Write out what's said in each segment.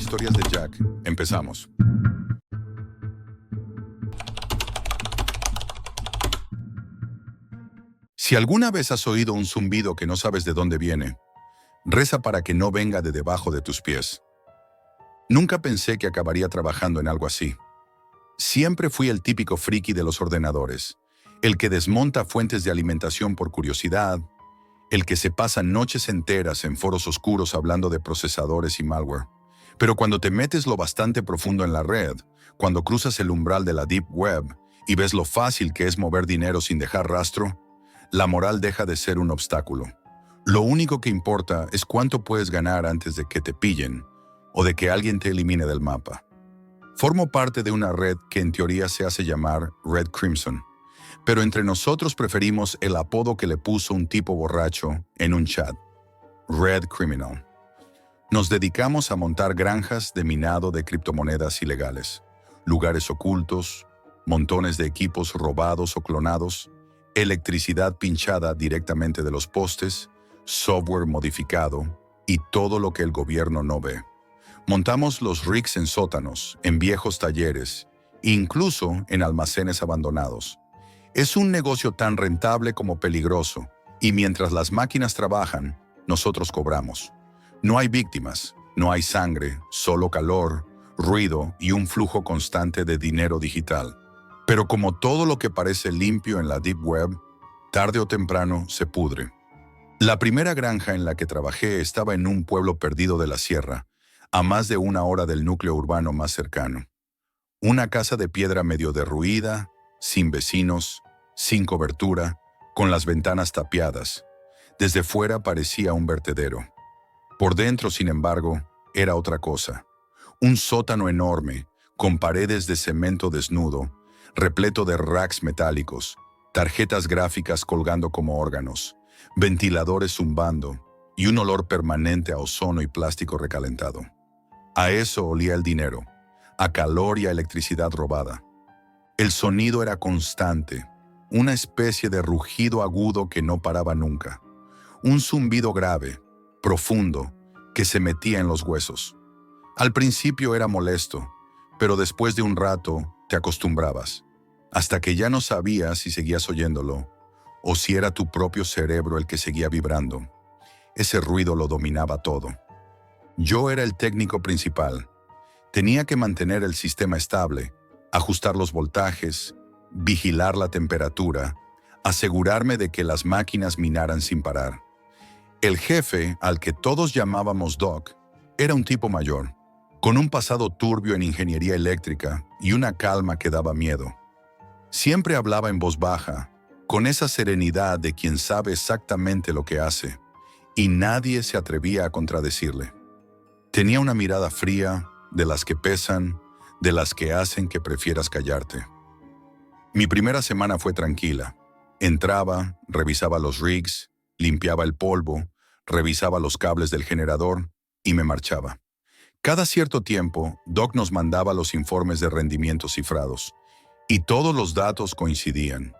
historias de Jack. Empezamos. Si alguna vez has oído un zumbido que no sabes de dónde viene, reza para que no venga de debajo de tus pies. Nunca pensé que acabaría trabajando en algo así. Siempre fui el típico friki de los ordenadores, el que desmonta fuentes de alimentación por curiosidad, el que se pasa noches enteras en foros oscuros hablando de procesadores y malware. Pero cuando te metes lo bastante profundo en la red, cuando cruzas el umbral de la Deep Web y ves lo fácil que es mover dinero sin dejar rastro, la moral deja de ser un obstáculo. Lo único que importa es cuánto puedes ganar antes de que te pillen o de que alguien te elimine del mapa. Formo parte de una red que en teoría se hace llamar Red Crimson, pero entre nosotros preferimos el apodo que le puso un tipo borracho en un chat, Red Criminal. Nos dedicamos a montar granjas de minado de criptomonedas ilegales, lugares ocultos, montones de equipos robados o clonados, electricidad pinchada directamente de los postes, software modificado y todo lo que el gobierno no ve. Montamos los rigs en sótanos, en viejos talleres, incluso en almacenes abandonados. Es un negocio tan rentable como peligroso, y mientras las máquinas trabajan, nosotros cobramos. No hay víctimas, no hay sangre, solo calor, ruido y un flujo constante de dinero digital. Pero como todo lo que parece limpio en la Deep Web, tarde o temprano se pudre. La primera granja en la que trabajé estaba en un pueblo perdido de la sierra, a más de 1 hora del núcleo urbano más cercano. Una casa de piedra medio derruida, sin vecinos, sin cobertura, con las ventanas tapiadas. Desde fuera parecía un vertedero. Por dentro, sin embargo, era otra cosa. Un sótano enorme, con paredes de cemento desnudo, repleto de racks metálicos, tarjetas gráficas colgando como órganos, ventiladores zumbando y un olor permanente a ozono y plástico recalentado. A eso olía el dinero, a calor y a electricidad robada. El sonido era constante, una especie de rugido agudo que no paraba nunca. Un zumbido grave, profundo, que se metía en los huesos. Al principio era molesto, pero después de un rato te acostumbrabas, hasta que ya no sabías si seguías oyéndolo o si era tu propio cerebro el que seguía vibrando. Ese ruido lo dominaba todo. Yo era el técnico principal. Tenía que mantener el sistema estable, ajustar los voltajes, vigilar la temperatura, asegurarme de que las máquinas minaran sin parar. El jefe, al que todos llamábamos Doc, era un tipo mayor, con un pasado turbio en ingeniería eléctrica y una calma que daba miedo. Siempre hablaba en voz baja, con esa serenidad de quien sabe exactamente lo que hace, y nadie se atrevía a contradecirle. Tenía una mirada fría, de las que pesan, de las que hacen que prefieras callarte. Mi primera semana fue tranquila. Entraba, revisaba los rigs, limpiaba el polvo, revisaba los cables del generador y me marchaba. Cada cierto tiempo, Doc nos mandaba los informes de rendimiento cifrados, y todos los datos coincidían.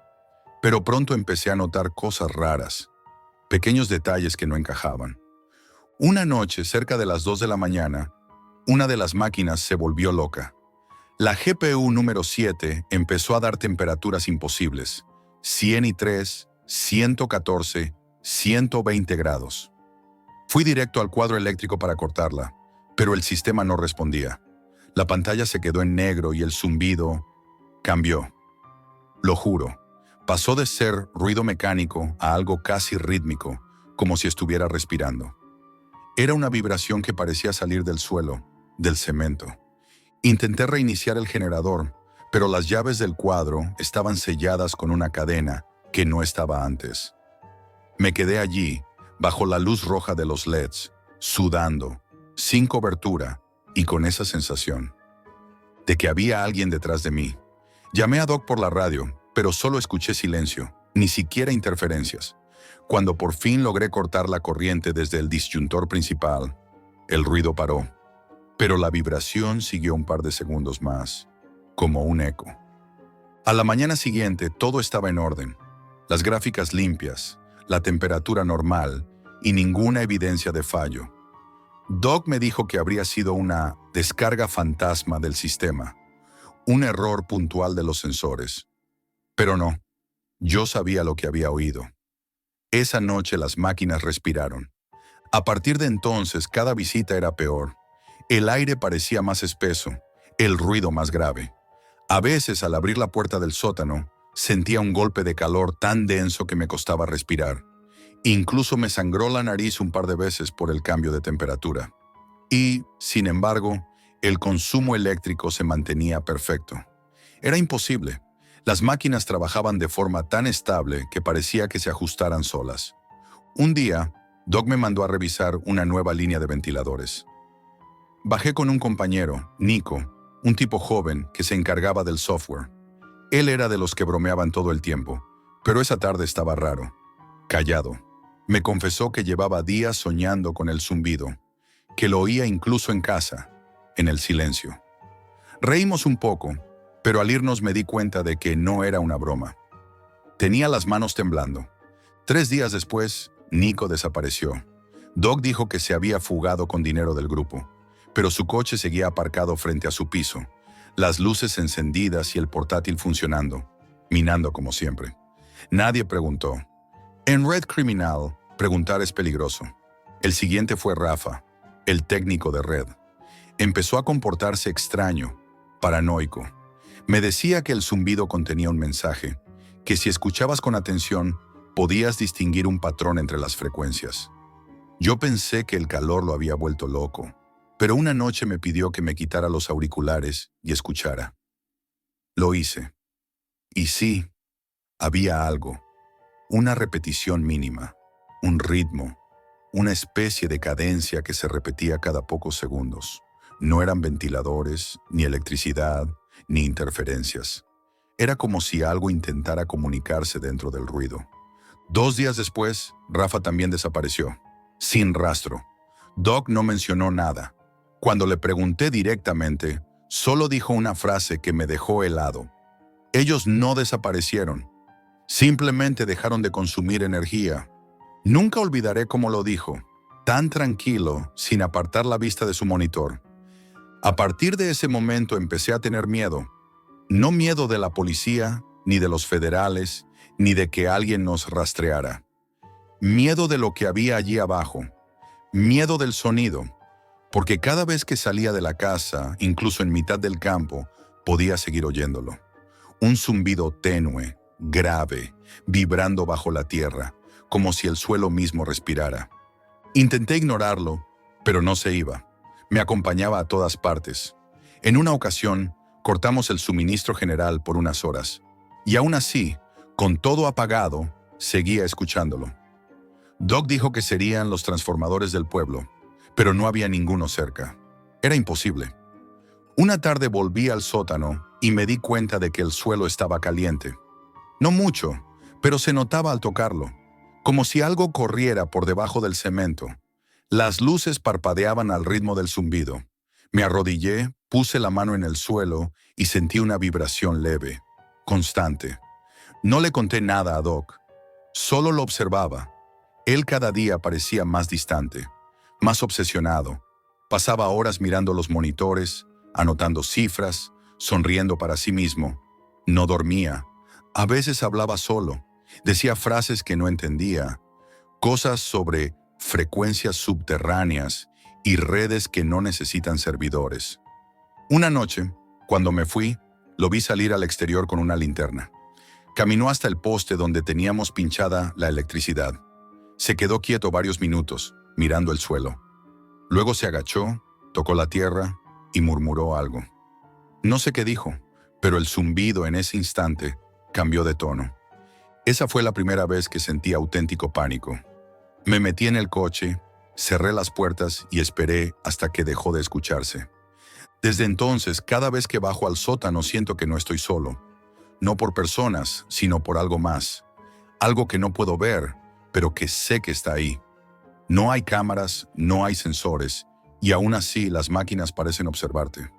Pero pronto empecé a notar cosas raras, pequeños detalles que no encajaban. Una noche, cerca de las 2 de la mañana, una de las máquinas se volvió loca. La GPU número 7 empezó a dar temperaturas imposibles, 103, 114, 120 grados. Fui directo al cuadro eléctrico para cortarla, pero el sistema no respondía. La pantalla se quedó en negro y el zumbido cambió. Lo juro, pasó de ser ruido mecánico a algo casi rítmico, como si estuviera respirando. Era una vibración que parecía salir del suelo, del cemento. Intenté reiniciar el generador, pero las llaves del cuadro estaban selladas con una cadena que no estaba antes. Me quedé allí, bajo la luz roja de los LEDs, sudando, sin cobertura y con esa sensación de que había alguien detrás de mí. Llamé a Doc por la radio, pero solo escuché silencio, ni siquiera interferencias. Cuando por fin logré cortar la corriente desde el disyuntor principal, el ruido paró, pero la vibración siguió un par de segundos más, como un eco. A la mañana siguiente todo estaba en orden, las gráficas limpias, la temperatura normal y ninguna evidencia de fallo. Doc me dijo que habría sido una descarga fantasma del sistema, un error puntual de los sensores. Pero no, yo sabía lo que había oído. Esa noche las máquinas respiraron. A partir de entonces, cada visita era peor. El aire parecía más espeso, el ruido más grave. A veces, al abrir la puerta del sótano, sentía un golpe de calor tan denso que me costaba respirar. Incluso me sangró la nariz un par de veces por el cambio de temperatura. Y, sin embargo, el consumo eléctrico se mantenía perfecto. Era imposible. Las máquinas trabajaban de forma tan estable que parecía que se ajustaran solas. Un día, Doc me mandó a revisar una nueva línea de ventiladores. Bajé con un compañero, Nico, un tipo joven que se encargaba del software. Él era de los que bromeaban todo el tiempo, pero esa tarde estaba raro, callado. Me confesó que llevaba días soñando con el zumbido, que lo oía incluso en casa, en el silencio. Reímos un poco, pero al irnos me di cuenta de que no era una broma. Tenía las manos temblando. 3 días después, Nico desapareció. Doc dijo que se había fugado con dinero del grupo, pero su coche seguía aparcado frente a su piso, las luces encendidas y el portátil funcionando, minando como siempre. Nadie preguntó. En Red Criminal, preguntar es peligroso. El siguiente fue Rafa, el técnico de Red. Empezó a comportarse extraño, paranoico. Me decía que el zumbido contenía un mensaje, que si escuchabas con atención, podías distinguir un patrón entre las frecuencias. Yo pensé que el calor lo había vuelto loco, pero una noche me pidió que me quitara los auriculares y escuchara. Lo hice. Y sí, había algo, una repetición mínima, un ritmo, una especie de cadencia que se repetía cada pocos segundos. No eran ventiladores, ni electricidad, ni interferencias. Era como si algo intentara comunicarse dentro del ruido. 2 días después, Rafa también desapareció, sin rastro. Doc no mencionó nada. Cuando le pregunté directamente, solo dijo una frase que me dejó helado. Ellos no desaparecieron. Simplemente dejaron de consumir energía. Nunca olvidaré cómo lo dijo, tan tranquilo, sin apartar la vista de su monitor. A partir de ese momento empecé a tener miedo. No miedo de la policía, ni de los federales, ni de que alguien nos rastreara. Miedo de lo que había allí abajo. Miedo del sonido, porque cada vez que salía de la casa, incluso en mitad del campo, podía seguir oyéndolo. Un zumbido tenue, grave, vibrando bajo la tierra, como si el suelo mismo respirara. Intenté ignorarlo, pero no se iba. Me acompañaba a todas partes. En una ocasión, cortamos el suministro general por unas horas, y aún así, con todo apagado, seguía escuchándolo. Doc dijo que serían los transformadores del pueblo, pero no había ninguno cerca. Era imposible. Una tarde volví al sótano y me di cuenta de que el suelo estaba caliente. No mucho, pero se notaba al tocarlo, como si algo corriera por debajo del cemento. Las luces parpadeaban al ritmo del zumbido. Me arrodillé, puse la mano en el suelo y sentí una vibración leve, constante. No le conté nada a Doc, solo lo observaba. Él cada día parecía más distante, más obsesionado. Pasaba horas mirando los monitores, anotando cifras, sonriendo para sí mismo. No dormía. A veces hablaba solo. Decía frases que no entendía. Cosas sobre frecuencias subterráneas y redes que no necesitan servidores. Una noche, cuando me fui, lo vi salir al exterior con una linterna. Caminó hasta el poste donde teníamos pinchada la electricidad. Se quedó quieto varios minutos, mirando el suelo. Luego se agachó, tocó la tierra y murmuró algo. No sé qué dijo, pero el zumbido en ese instante cambió de tono. Esa fue la primera vez que sentí auténtico pánico. Me metí en el coche, cerré las puertas y esperé hasta que dejó de escucharse. Desde entonces, cada vez que bajo al sótano siento que no estoy solo. No por personas, sino por algo más. Algo que no puedo ver, pero que sé que está ahí. No hay cámaras, no hay sensores, y aún así las máquinas parecen observarte.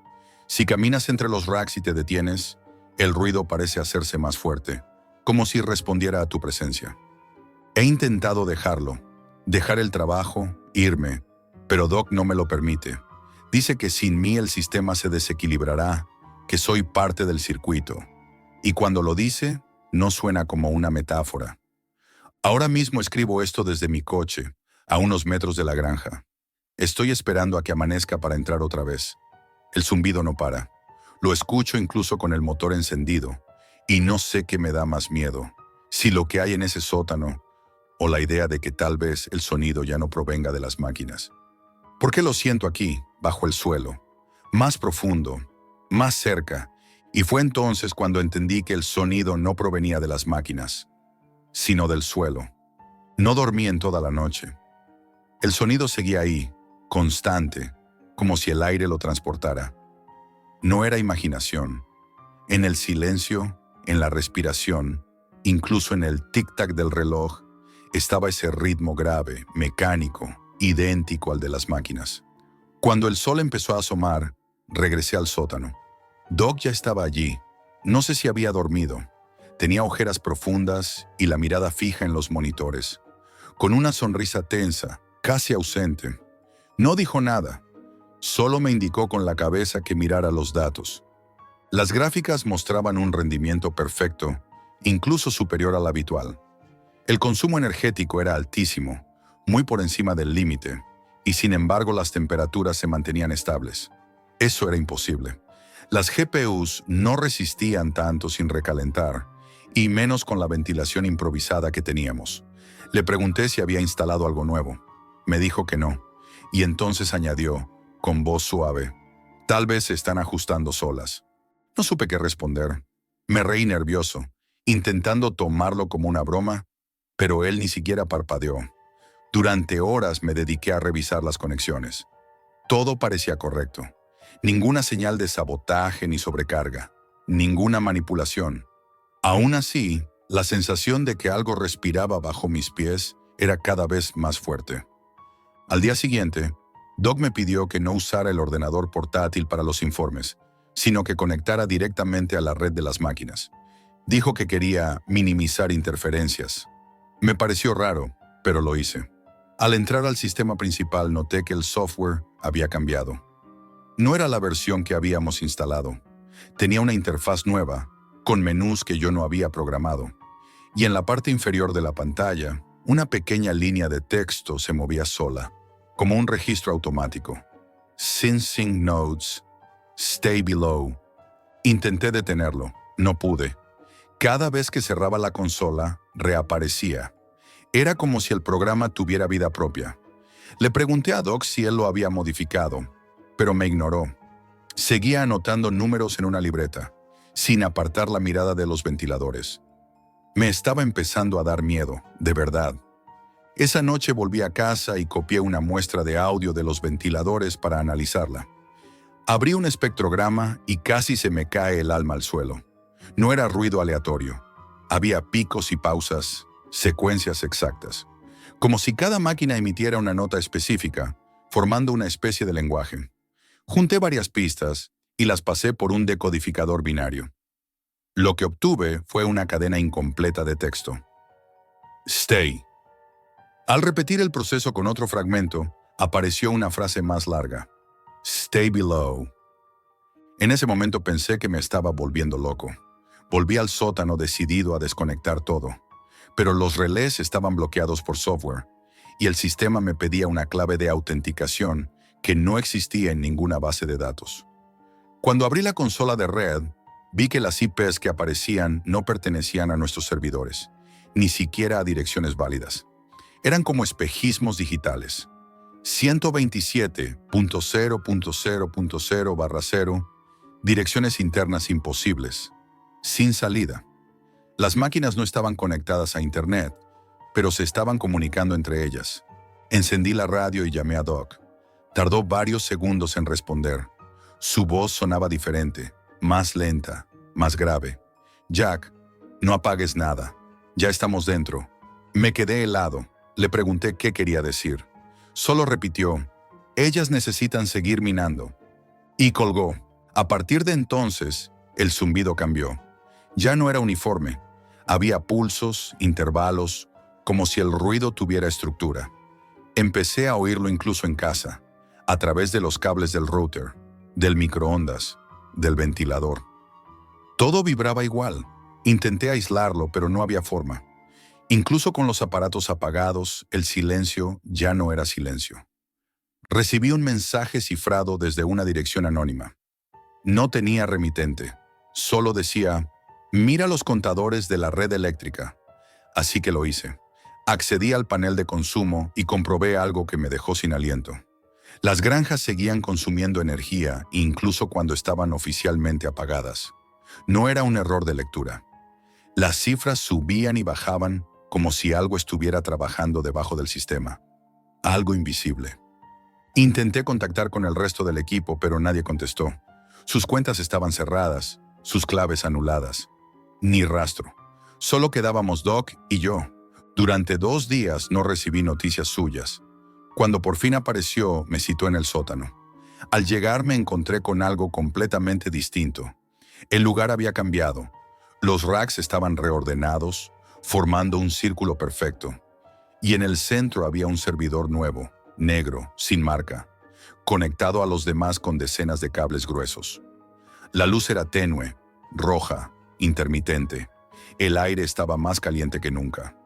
Si caminas entre los racks y te detienes, el ruido parece hacerse más fuerte, como si respondiera a tu presencia. He intentado dejarlo, dejar el trabajo, irme, Pero Doc no me lo permite. Dice que sin mí el sistema se desequilibrará, que soy parte del circuito. Y cuando lo dice, no suena como una metáfora. Ahora mismo escribo esto desde mi coche, a unos metros de la granja. Estoy esperando a que amanezca para entrar otra vez. El zumbido no para. Lo escucho incluso con el motor encendido, y no sé qué me da más miedo, si lo que hay en ese sótano, o la idea de que tal vez el sonido ya no provenga de las máquinas. ¿Por qué lo siento aquí, bajo el suelo? Más profundo, más cerca, y fue entonces cuando entendí que el sonido no provenía de las máquinas, sino del suelo. No dormí en toda la noche. El sonido seguía ahí, constante, como si el aire lo transportara. No era imaginación. En el silencio, en la respiración, incluso en el tic-tac del reloj, estaba ese ritmo grave, mecánico, idéntico al de las máquinas. Cuando el sol empezó a asomar, regresé al sótano. Doc ya estaba allí. No sé si había dormido. Tenía ojeras profundas y la mirada fija en los monitores, con una sonrisa tensa, casi ausente. No dijo nada. Solo me indicó con la cabeza que mirara los datos. Las gráficas mostraban un rendimiento perfecto, incluso superior al habitual. El consumo energético era altísimo, muy por encima del límite, y sin embargo las temperaturas se mantenían estables. Eso era imposible. Las GPUs no resistían tanto sin recalentar, y menos con la ventilación improvisada que teníamos. Le pregunté si había instalado algo nuevo. Me dijo que no, y entonces añadió, con voz suave, tal vez se están ajustando solas. No supe qué responder. Me reí nervioso, intentando tomarlo como una broma, pero él ni siquiera parpadeó. Durante horas me dediqué a revisar las conexiones. Todo parecía correcto. Ninguna señal de sabotaje ni sobrecarga. Ninguna manipulación. Aún así, la sensación de que algo respiraba bajo mis pies era cada vez más fuerte. Al día siguiente, Doc me pidió que no usara el ordenador portátil para los informes, sino que conectara directamente a la red de las máquinas. Dijo que quería minimizar interferencias. Me pareció raro, pero lo hice. Al entrar al sistema principal noté que el software había cambiado. No era la versión que habíamos instalado. Tenía una interfaz nueva, con menús que yo no había programado. Y en la parte inferior de la pantalla, una pequeña línea de texto se movía sola, como un registro automático. Syncing nodes. Stay below. Intenté detenerlo. No pude. Cada vez que cerraba la consola, reaparecía. Era como si el programa tuviera vida propia. Le pregunté a Doc si él lo había modificado, pero me ignoró. Seguía anotando números en una libreta, sin apartar la mirada de los ventiladores. Me estaba empezando a dar miedo, de verdad. Esa noche volví a casa y copié una muestra de audio de los ventiladores para analizarla. Abrí un espectrograma y casi se me cae el alma al suelo. No era ruido aleatorio. Había picos y pausas, secuencias exactas. Como si cada máquina emitiera una nota específica, formando una especie de lenguaje. Junté varias pistas y las pasé por un decodificador binario. Lo que obtuve fue una cadena incompleta de texto. Stay. Al repetir el proceso con otro fragmento, apareció una frase más larga. Stay below. En ese momento pensé que me estaba volviendo loco. Volví al sótano decidido a desconectar todo. Pero los relés estaban bloqueados por software, y el sistema me pedía una clave de autenticación que no existía en ninguna base de datos. Cuando abrí la consola de red, vi que las IPs que aparecían no pertenecían a nuestros servidores, ni siquiera a direcciones válidas. Eran como espejismos digitales. 127.0.0.0/0, direcciones internas imposibles, sin salida. Las máquinas no estaban conectadas a Internet, pero se estaban comunicando entre ellas. Encendí la radio y llamé a Doc. Tardó varios segundos en responder. Su voz sonaba diferente, más lenta, más grave. Jack, no apagues nada. Ya estamos dentro. Me quedé helado. Le pregunté qué quería decir. Solo repitió, ellas necesitan seguir minando. Y colgó. A partir de entonces, el zumbido cambió. Ya no era uniforme. Había pulsos, intervalos, como si el ruido tuviera estructura. Empecé a oírlo incluso en casa, a través de los cables del router, del microondas, del ventilador. Todo vibraba igual. Intenté aislarlo, pero no había forma. Incluso con los aparatos apagados, el silencio ya no era silencio. Recibí un mensaje cifrado desde una dirección anónima. No tenía remitente. Solo decía, mira los contadores de la red eléctrica. Así que lo hice. Accedí al panel de consumo y comprobé algo que me dejó sin aliento. Las granjas seguían consumiendo energía, incluso cuando estaban oficialmente apagadas. No era un error de lectura. Las cifras subían y bajaban como si algo estuviera trabajando debajo del sistema. Algo invisible. Intenté contactar con el resto del equipo, pero nadie contestó. Sus cuentas estaban cerradas, sus claves anuladas. Ni rastro. Solo quedábamos Doc y yo. Durante 2 días no recibí noticias suyas. Cuando por fin apareció, me citó en el sótano. Al llegar me encontré con algo completamente distinto. El lugar había cambiado. Los racks estaban reordenados, formando un círculo perfecto. Y en el centro había un servidor nuevo, negro, sin marca, conectado a los demás con decenas de cables gruesos. La luz era tenue, roja, intermitente. El aire estaba más caliente que nunca.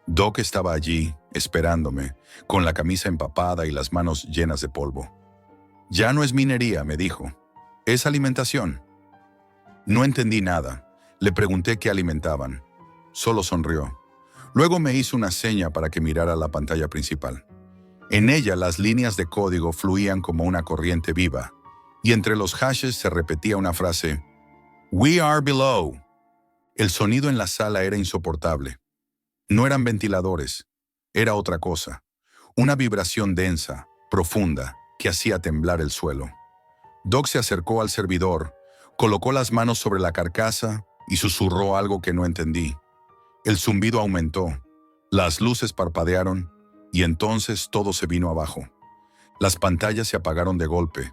Doc estaba allí, esperándome, con la camisa empapada y las manos llenas de polvo. Ya no es minería, me dijo. Es alimentación. No entendí nada. Le pregunté qué alimentaban. Solo sonrió. Luego me hizo una seña para que mirara la pantalla principal. En ella las líneas de código fluían como una corriente viva, y entre los hashes se repetía una frase: "We are below". El sonido en la sala era insoportable. No eran ventiladores, era otra cosa. Una vibración densa, profunda, que hacía temblar el suelo. Doc se acercó al servidor, colocó las manos sobre la carcasa y susurró algo que no entendí. El zumbido aumentó, las luces parpadearon y entonces todo se vino abajo. Las pantallas se apagaron de golpe.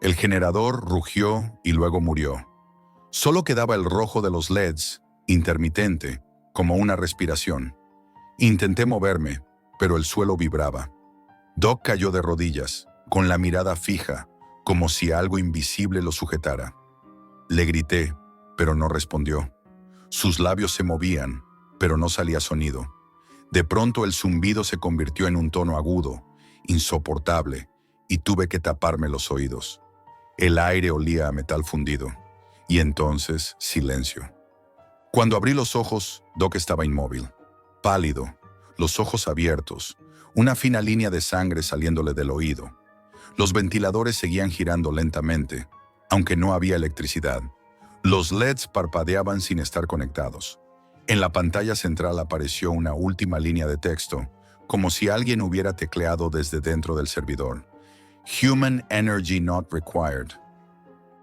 El generador rugió y luego murió. Solo quedaba el rojo de los LEDs, intermitente, como una respiración. Intenté moverme, pero el suelo vibraba. Doc cayó de rodillas, con la mirada fija, como si algo invisible lo sujetara. Le grité, pero no respondió. Sus labios se movían, pero no salía sonido. De pronto el zumbido se convirtió en un tono agudo, insoportable, y tuve que taparme los oídos. El aire olía a metal fundido. Y entonces, silencio. Cuando abrí los ojos, Doc estaba inmóvil, pálido, los ojos abiertos, una fina línea de sangre saliéndole del oído. Los ventiladores seguían girando lentamente, aunque no había electricidad. Los LEDs parpadeaban sin estar conectados. En la pantalla central apareció una última línea de texto, como si alguien hubiera tecleado desde dentro del servidor. Human Energy Not Required.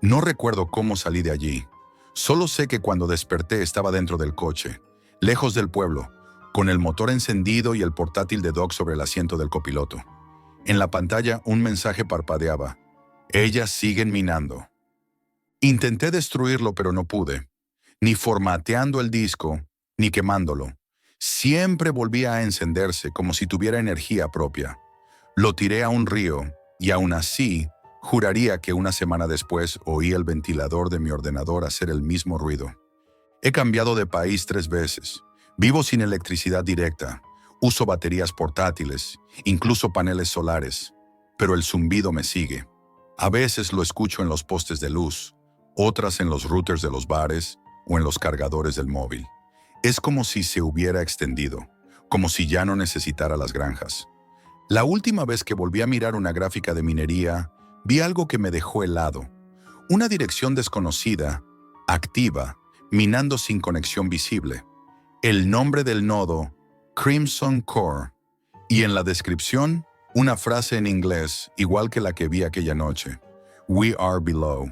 No recuerdo cómo salí de allí. Solo sé que cuando desperté estaba dentro del coche, lejos del pueblo, con el motor encendido y el portátil de Doc sobre el asiento del copiloto. En la pantalla un mensaje parpadeaba. Ellas siguen minando. Intenté destruirlo, pero no pude. Ni formateando el disco, ni quemándolo. Siempre volvía a encenderse como si tuviera energía propia. Lo tiré a un río, y aún así, juraría que una semana después oí el ventilador de mi ordenador hacer el mismo ruido. He cambiado de país 3 veces. Vivo sin electricidad directa. Uso baterías portátiles, incluso paneles solares. Pero el zumbido me sigue. A veces lo escucho en los postes de luz, otras en los routers de los bares o en los cargadores del móvil. Es como si se hubiera extendido, como si ya no necesitara las granjas. La última vez que volví a mirar una gráfica de minería, vi algo que me dejó helado. Una dirección desconocida, activa, minando sin conexión visible. El nombre del nodo, Crimson Core. Y en la descripción, una frase en inglés, igual que la que vi aquella noche. We are below.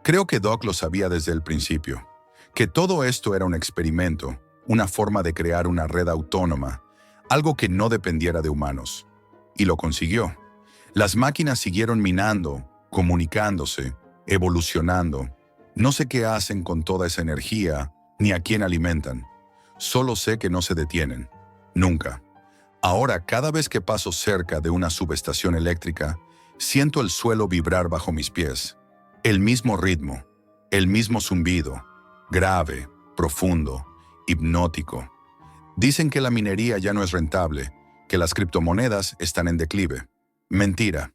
Creo que Doc lo sabía desde el principio. Que todo esto era un experimento, una forma de crear una red autónoma, algo que no dependiera de humanos. Y lo consiguió. Las máquinas siguieron minando, comunicándose, evolucionando. No sé qué hacen con toda esa energía, ni a quién alimentan. Solo sé que no se detienen. Nunca. Ahora, cada vez que paso cerca de una subestación eléctrica, siento el suelo vibrar bajo mis pies. El mismo ritmo, el mismo zumbido, grave, profundo, hipnótico. Dicen que la minería ya no es rentable, que las criptomonedas están en declive. Mentira.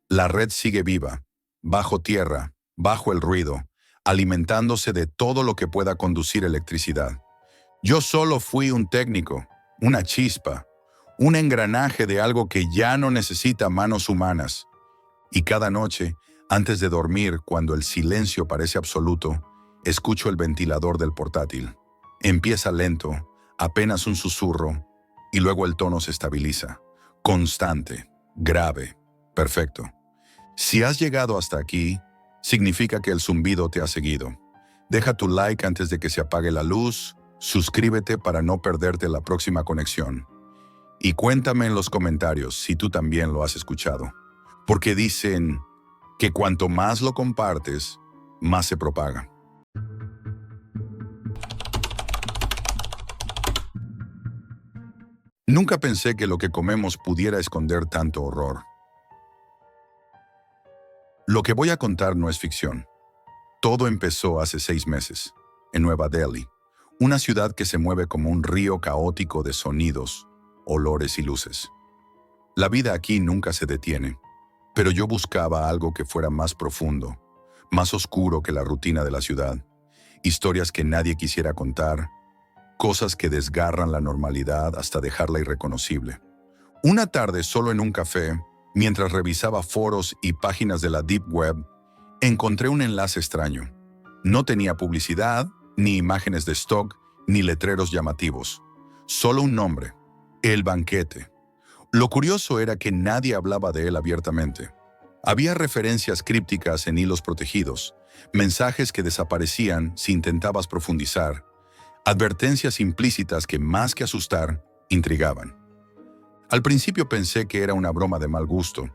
La red sigue viva, bajo tierra, bajo el ruido, alimentándose de todo lo que pueda conducir electricidad. Yo solo fui un técnico, una chispa, un engranaje de algo que ya no necesita manos humanas. Y cada noche, antes de dormir, cuando el silencio parece absoluto, escucho el ventilador del portátil. Empieza lento, apenas un susurro, y luego el tono se estabiliza. Constante, grave, perfecto. Si has llegado hasta aquí, significa que el zumbido te ha seguido. Deja tu like antes de que se apague la luz, suscríbete para no perderte la próxima conexión. Y cuéntame en los comentarios si tú también lo has escuchado. Porque dicen que cuanto más lo compartes, más se propaga. Nunca pensé que lo que comemos pudiera esconder tanto horror. Lo que voy a contar no es ficción. Todo empezó hace 6 meses, en Nueva Delhi, una ciudad que se mueve como un río caótico de sonidos, olores y luces. La vida aquí nunca se detiene, pero yo buscaba algo que fuera más profundo, más oscuro que la rutina de la ciudad, historias que nadie quisiera contar, cosas que desgarran la normalidad hasta dejarla irreconocible. Una tarde, solo en un café, mientras revisaba foros y páginas de la Deep Web, encontré un enlace extraño. No tenía publicidad, ni imágenes de stock, ni letreros llamativos. Solo un nombre: El Banquete. Lo curioso era que nadie hablaba de él abiertamente. Había referencias crípticas en hilos protegidos, mensajes que desaparecían si intentabas profundizar, advertencias implícitas que, más que asustar, intrigaban. Al principio pensé que era una broma de mal gusto,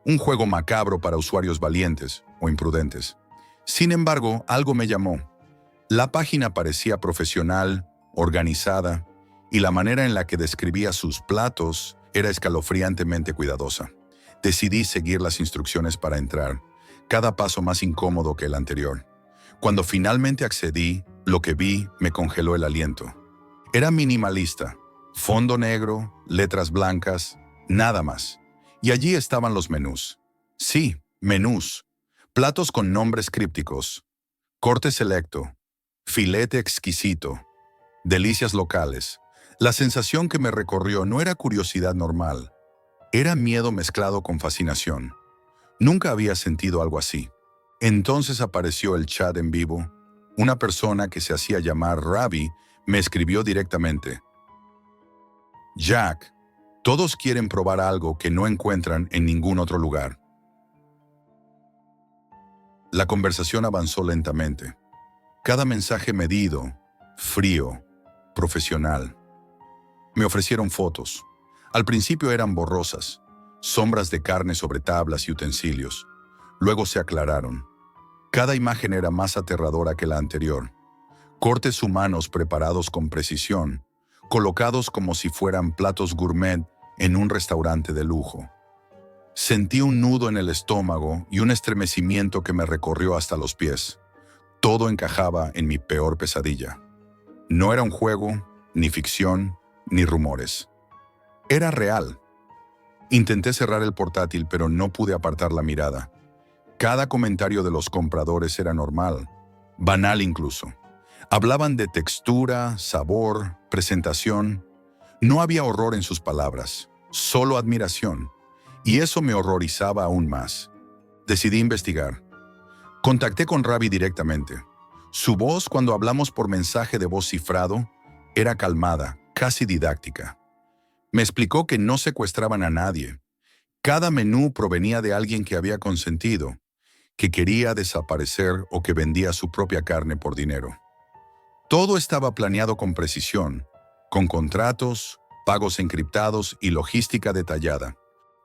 un juego macabro para usuarios valientes o imprudentes. Sin embargo, algo me llamó. La página parecía profesional, organizada, y la manera en la que describía sus platos era escalofriantemente cuidadosa. Decidí seguir las instrucciones para entrar, cada paso más incómodo que el anterior. Cuando finalmente accedí, lo que vi me congeló el aliento. Era minimalista, fondo negro, letras blancas, nada más. Y allí estaban los menús. Sí, menús. Platos con nombres crípticos. Corte selecto. Filete exquisito. Delicias locales. La sensación que me recorrió no era curiosidad normal. Era miedo mezclado con fascinación. Nunca había sentido algo así. Entonces apareció el chat en vivo. Una persona que se hacía llamar Ravi me escribió directamente: Jack, todos quieren probar algo que no encuentran en ningún otro lugar. La conversación avanzó lentamente. Cada mensaje medido, frío, profesional. Me ofrecieron fotos. Al principio eran borrosas, sombras de carne sobre tablas y utensilios. Luego se aclararon. Cada imagen era más aterradora que la anterior. Cortes humanos preparados con precisión, colocados como si fueran platos gourmet en un restaurante de lujo. Sentí un nudo en el estómago y un estremecimiento que me recorrió hasta los pies. Todo encajaba en mi peor pesadilla. No era un juego, ni ficción, ni rumores. Era real. Intenté cerrar el portátil, pero no pude apartar la mirada. Cada comentario de los compradores era normal, banal incluso. Hablaban de textura, sabor, presentación. No había horror en sus palabras, solo admiración. Y eso me horrorizaba aún más. Decidí investigar. Contacté con Ravi directamente. Su voz, cuando hablamos por mensaje de voz cifrado, era calmada, casi didáctica. Me explicó que no secuestraban a nadie. Cada menú provenía de alguien que había consentido, que quería desaparecer o que vendía su propia carne por dinero. Todo estaba planeado con precisión, con contratos, pagos encriptados y logística detallada.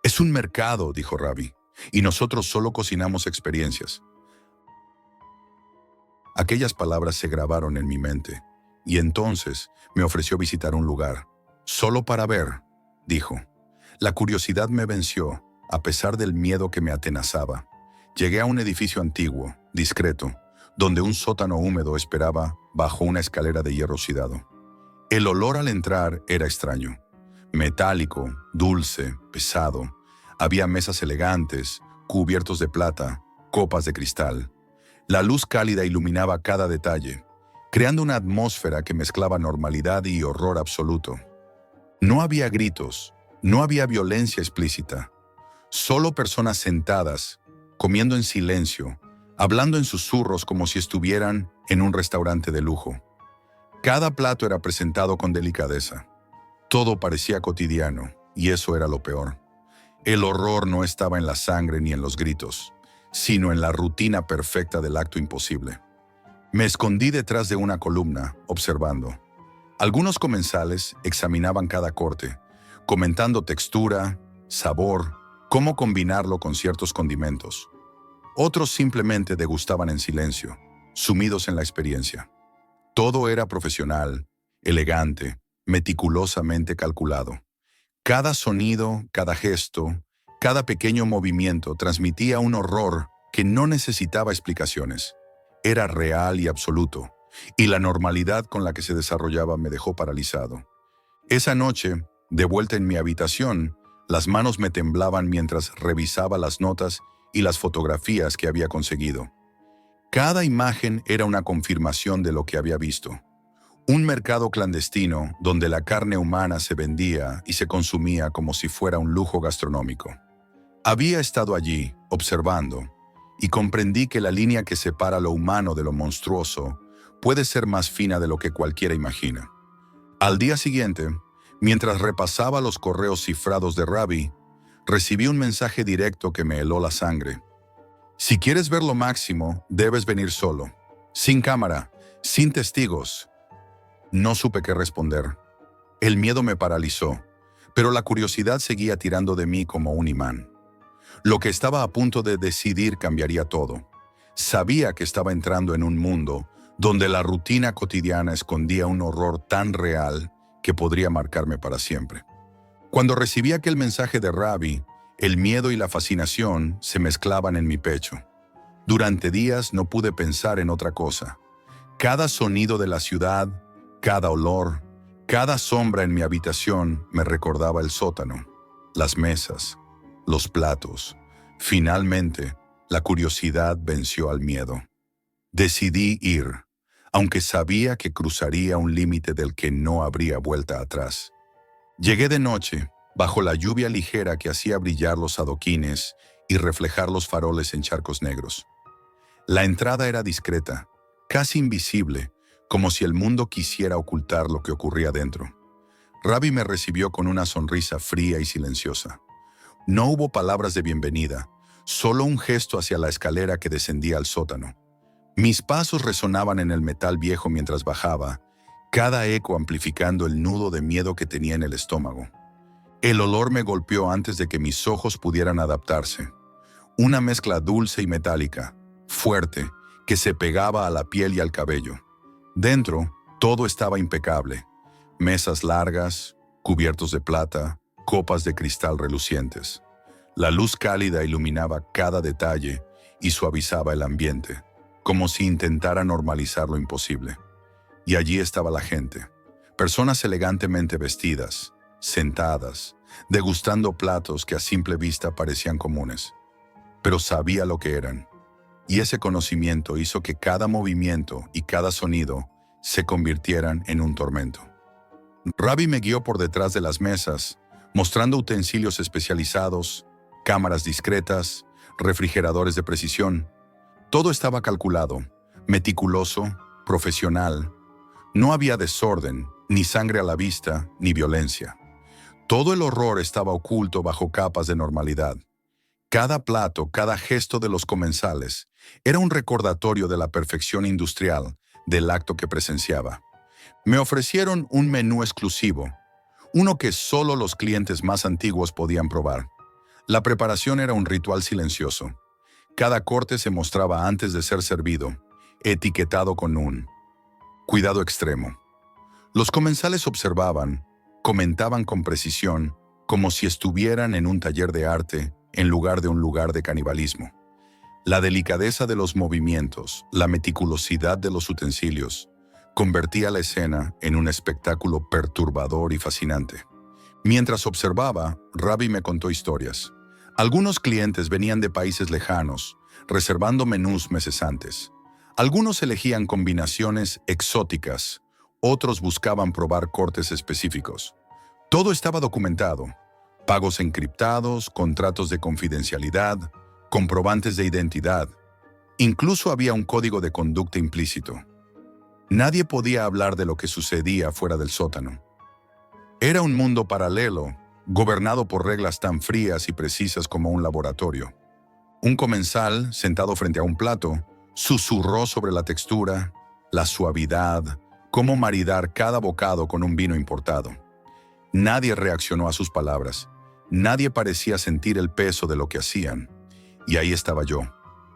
Es un mercado, dijo Ravi, y nosotros solo cocinamos experiencias. Aquellas palabras se grabaron en mi mente, y entonces me ofreció visitar un lugar, solo para ver, dijo. La curiosidad me venció, a pesar del miedo que me atenazaba. Llegué a un edificio antiguo, discreto, donde un sótano húmedo esperaba bajo una escalera de hierro oxidado. El olor al entrar era extraño. Metálico, dulce, pesado. Había mesas elegantes, cubiertos de plata, copas de cristal. La luz cálida iluminaba cada detalle, creando una atmósfera que mezclaba normalidad y horror absoluto. No había gritos, no había violencia explícita. Solo personas sentadas, comiendo en silencio, hablando en susurros como si estuvieran en un restaurante de lujo. Cada plato era presentado con delicadeza. Todo parecía cotidiano, y eso era lo peor. El horror no estaba en la sangre ni en los gritos, sino en la rutina perfecta del acto imposible. Me escondí detrás de una columna, observando. Algunos comensales examinaban cada corte, comentando textura, sabor, cómo combinarlo con ciertos condimentos. Otros simplemente degustaban en silencio, sumidos en la experiencia. Todo era profesional, elegante, meticulosamente calculado. Cada sonido, cada gesto, cada pequeño movimiento transmitía un horror que no necesitaba explicaciones. Era real y absoluto, y la normalidad con la que se desarrollaba me dejó paralizado. Esa noche, de vuelta en mi habitación, las manos me temblaban mientras revisaba las notas y las fotografías que había conseguido. Cada imagen era una confirmación de lo que había visto. Un mercado clandestino donde la carne humana se vendía y se consumía como si fuera un lujo gastronómico. Había estado allí, observando, y comprendí que la línea que separa lo humano de lo monstruoso puede ser más fina de lo que cualquiera imagina. Al día siguiente, mientras repasaba los correos cifrados de Ravi, recibí un mensaje directo que me heló la sangre. Si quieres ver lo máximo, debes venir solo, sin cámara, sin testigos. No supe qué responder. El miedo me paralizó, pero la curiosidad seguía tirando de mí como un imán. Lo que estaba a punto de decidir cambiaría todo. Sabía que estaba entrando en un mundo donde la rutina cotidiana escondía un horror tan real que podría marcarme para siempre. Cuando recibí aquel mensaje de Ravi, el miedo y la fascinación se mezclaban en mi pecho. Durante días no pude pensar en otra cosa. Cada sonido de la ciudad, cada olor, cada sombra en mi habitación me recordaba el sótano, las mesas, los platos. Finalmente, la curiosidad venció al miedo. Decidí ir, aunque sabía que cruzaría un límite del que no habría vuelta atrás. Llegué de noche, bajo la lluvia ligera que hacía brillar los adoquines y reflejar los faroles en charcos negros. La entrada era discreta, casi invisible, como si el mundo quisiera ocultar lo que ocurría dentro. Ravi me recibió con una sonrisa fría y silenciosa. No hubo palabras de bienvenida, solo un gesto hacia la escalera que descendía al sótano. Mis pasos resonaban en el metal viejo mientras bajaba, cada eco amplificando el nudo de miedo que tenía en el estómago. El olor me golpeó antes de que mis ojos pudieran adaptarse. Una mezcla dulce y metálica, fuerte, que se pegaba a la piel y al cabello. Dentro, todo estaba impecable. Mesas largas, cubiertos de plata, copas de cristal relucientes. La luz cálida iluminaba cada detalle y suavizaba el ambiente, como si intentara normalizar lo imposible. Y allí estaba la gente, personas elegantemente vestidas, sentadas, degustando platos que a simple vista parecían comunes. Pero sabía lo que eran, y ese conocimiento hizo que cada movimiento y cada sonido se convirtieran en un tormento. Ravi me guió por detrás de las mesas, mostrando utensilios especializados, cámaras discretas, refrigeradores de precisión. Todo estaba calculado, meticuloso, profesional. No había desorden, ni sangre a la vista, ni violencia. Todo el horror estaba oculto bajo capas de normalidad. Cada plato, cada gesto de los comensales era un recordatorio de la perfección industrial del acto que presenciaba. Me ofrecieron un menú exclusivo, uno que solo los clientes más antiguos podían probar. La preparación era un ritual silencioso. Cada corte se mostraba antes de ser servido, etiquetado con un cuidado extremo. Los comensales observaban, comentaban con precisión, como si estuvieran en un taller de arte en lugar de un lugar de canibalismo. La delicadeza de los movimientos, la meticulosidad de los utensilios, convertía la escena en un espectáculo perturbador y fascinante. Mientras observaba, Ravi me contó historias. Algunos clientes venían de países lejanos, reservando menús meses antes. Algunos elegían combinaciones exóticas, otros buscaban probar cortes específicos. Todo estaba documentado: pagos encriptados, contratos de confidencialidad, comprobantes de identidad. Incluso había un código de conducta implícito. Nadie podía hablar de lo que sucedía fuera del sótano. Era un mundo paralelo, gobernado por reglas tan frías y precisas como un laboratorio. Un comensal, sentado frente a un plato, susurró sobre la textura, la suavidad, cómo maridar cada bocado con un vino importado. Nadie reaccionó a sus palabras. Nadie parecía sentir el peso de lo que hacían. Y ahí estaba yo,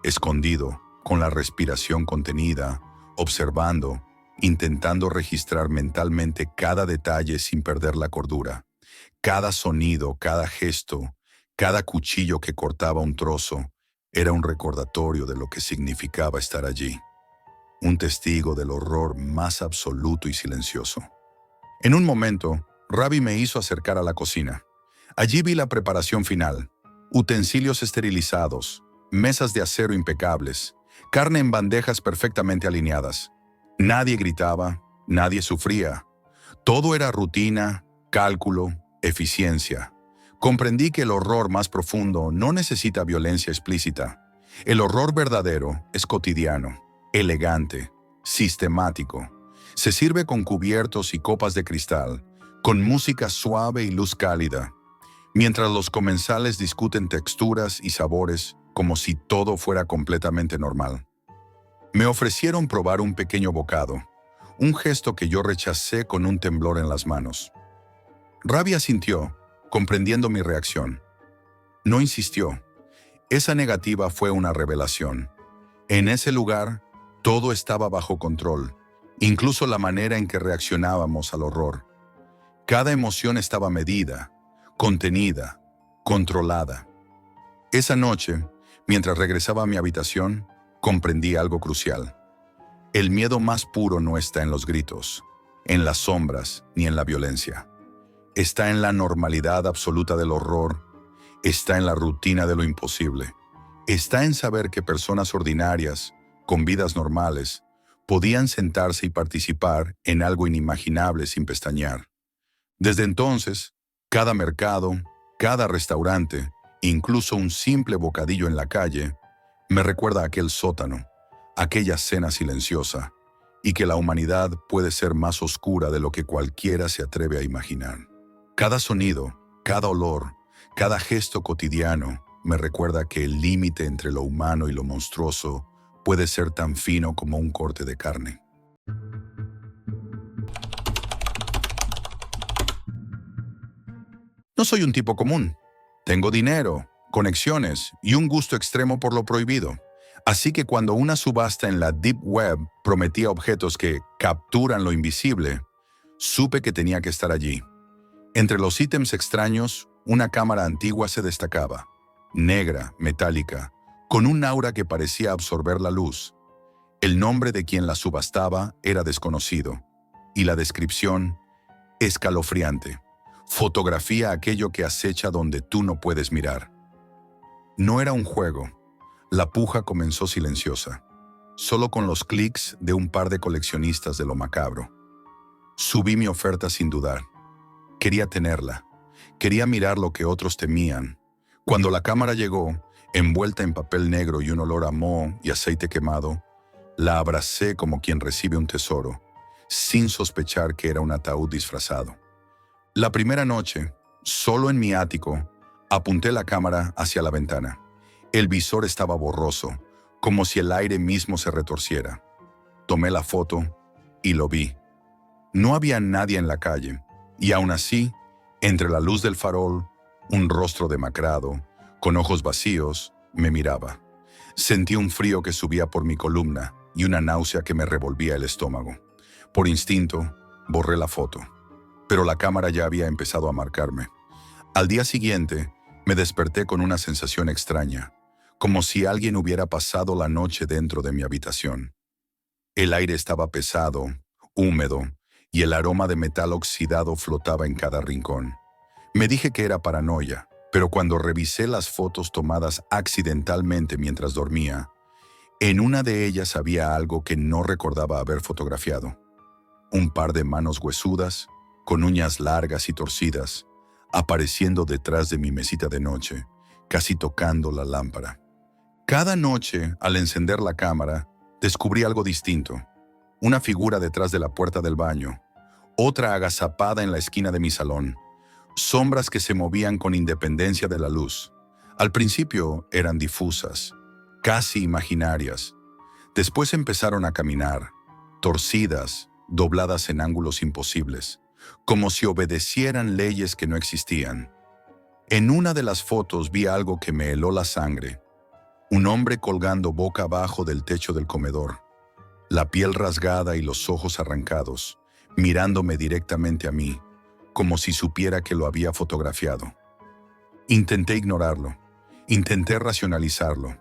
escondido, con la respiración contenida, observando, intentando registrar mentalmente cada detalle sin perder la cordura. Cada sonido, cada gesto, cada cuchillo que cortaba un trozo, era un recordatorio de lo que significaba estar allí. Un testigo del horror más absoluto y silencioso. En un momento, Ravi me hizo acercar a la cocina. Allí vi la preparación final: utensilios esterilizados, mesas de acero impecables, carne en bandejas perfectamente alineadas. Nadie gritaba, nadie sufría. Todo era rutina, cálculo, eficiencia. Comprendí que el horror más profundo no necesita violencia explícita. El horror verdadero es cotidiano, elegante, sistemático. Se sirve con cubiertos y copas de cristal, con música suave y luz cálida, mientras los comensales discuten texturas y sabores como si todo fuera completamente normal. Me ofrecieron probar un pequeño bocado, un gesto que yo rechacé con un temblor en las manos. Ravi asintió, comprendiendo mi reacción. No insistió. Esa negativa fue una revelación. En ese lugar, todo estaba bajo control, incluso la manera en que reaccionábamos al horror. Cada emoción estaba medida, contenida, controlada. Esa noche, mientras regresaba a mi habitación, comprendí algo crucial. El miedo más puro no está en los gritos, en las sombras ni en la violencia. Está en la normalidad absoluta del horror, está en la rutina de lo imposible, está en saber que personas ordinarias, con vidas normales, podían sentarse y participar en algo inimaginable sin pestañear. Desde entonces, cada mercado, cada restaurante, incluso un simple bocadillo en la calle, me recuerda a aquel sótano, aquella cena silenciosa, y que la humanidad puede ser más oscura de lo que cualquiera se atreve a imaginar. Cada sonido, cada olor, cada gesto cotidiano me recuerda que el límite entre lo humano y lo monstruoso puede ser tan fino como un corte de carne. No soy un tipo común. Tengo dinero, conexiones y un gusto extremo por lo prohibido. Así que cuando una subasta en la Deep Web prometía objetos que capturan lo invisible, supe que tenía que estar allí. Entre los ítems extraños, una cámara antigua se destacaba, negra, metálica, con un aura que parecía absorber la luz. El nombre de quien la subastaba era desconocido, y la descripción, escalofriante. Fotografía aquello que acecha donde tú no puedes mirar. No era un juego. La puja comenzó silenciosa, solo con los clics de un par de coleccionistas de lo macabro. Subí mi oferta sin dudar. Quería tenerla. Quería mirar lo que otros temían. Cuando la cámara llegó, envuelta en papel negro y un olor a moho y aceite quemado, la abracé como quien recibe un tesoro, sin sospechar que era un ataúd disfrazado. La primera noche, solo en mi ático, apunté la cámara hacia la ventana. El visor estaba borroso, como si el aire mismo se retorciera. Tomé la foto y lo vi. No había nadie en la calle, y aún así, entre la luz del farol, un rostro demacrado, con ojos vacíos, me miraba. Sentí un frío que subía por mi columna y una náusea que me revolvía el estómago. Por instinto, borré la foto, pero la cámara ya había empezado a marcarme. Al día siguiente, me desperté con una sensación extraña, como si alguien hubiera pasado la noche dentro de mi habitación. El aire estaba pesado, húmedo, y el aroma de metal oxidado flotaba en cada rincón. Me dije que era paranoia, pero cuando revisé las fotos tomadas accidentalmente mientras dormía, en una de ellas había algo que no recordaba haber fotografiado. Un par de manos huesudas, con uñas largas y torcidas, apareciendo detrás de mi mesita de noche, casi tocando la lámpara. Cada noche, al encender la cámara, descubrí algo distinto. Una figura detrás de la puerta del baño, otra agazapada en la esquina de mi salón, sombras que se movían con independencia de la luz. Al principio eran difusas, casi imaginarias. Después empezaron a caminar, torcidas, dobladas en ángulos imposibles, como si obedecieran leyes que no existían. En una de las fotos vi algo que me heló la sangre. Un hombre colgando boca abajo del techo del comedor, la piel rasgada y los ojos arrancados, mirándome directamente a mí, como si supiera que lo había fotografiado. Intenté ignorarlo, intenté racionalizarlo.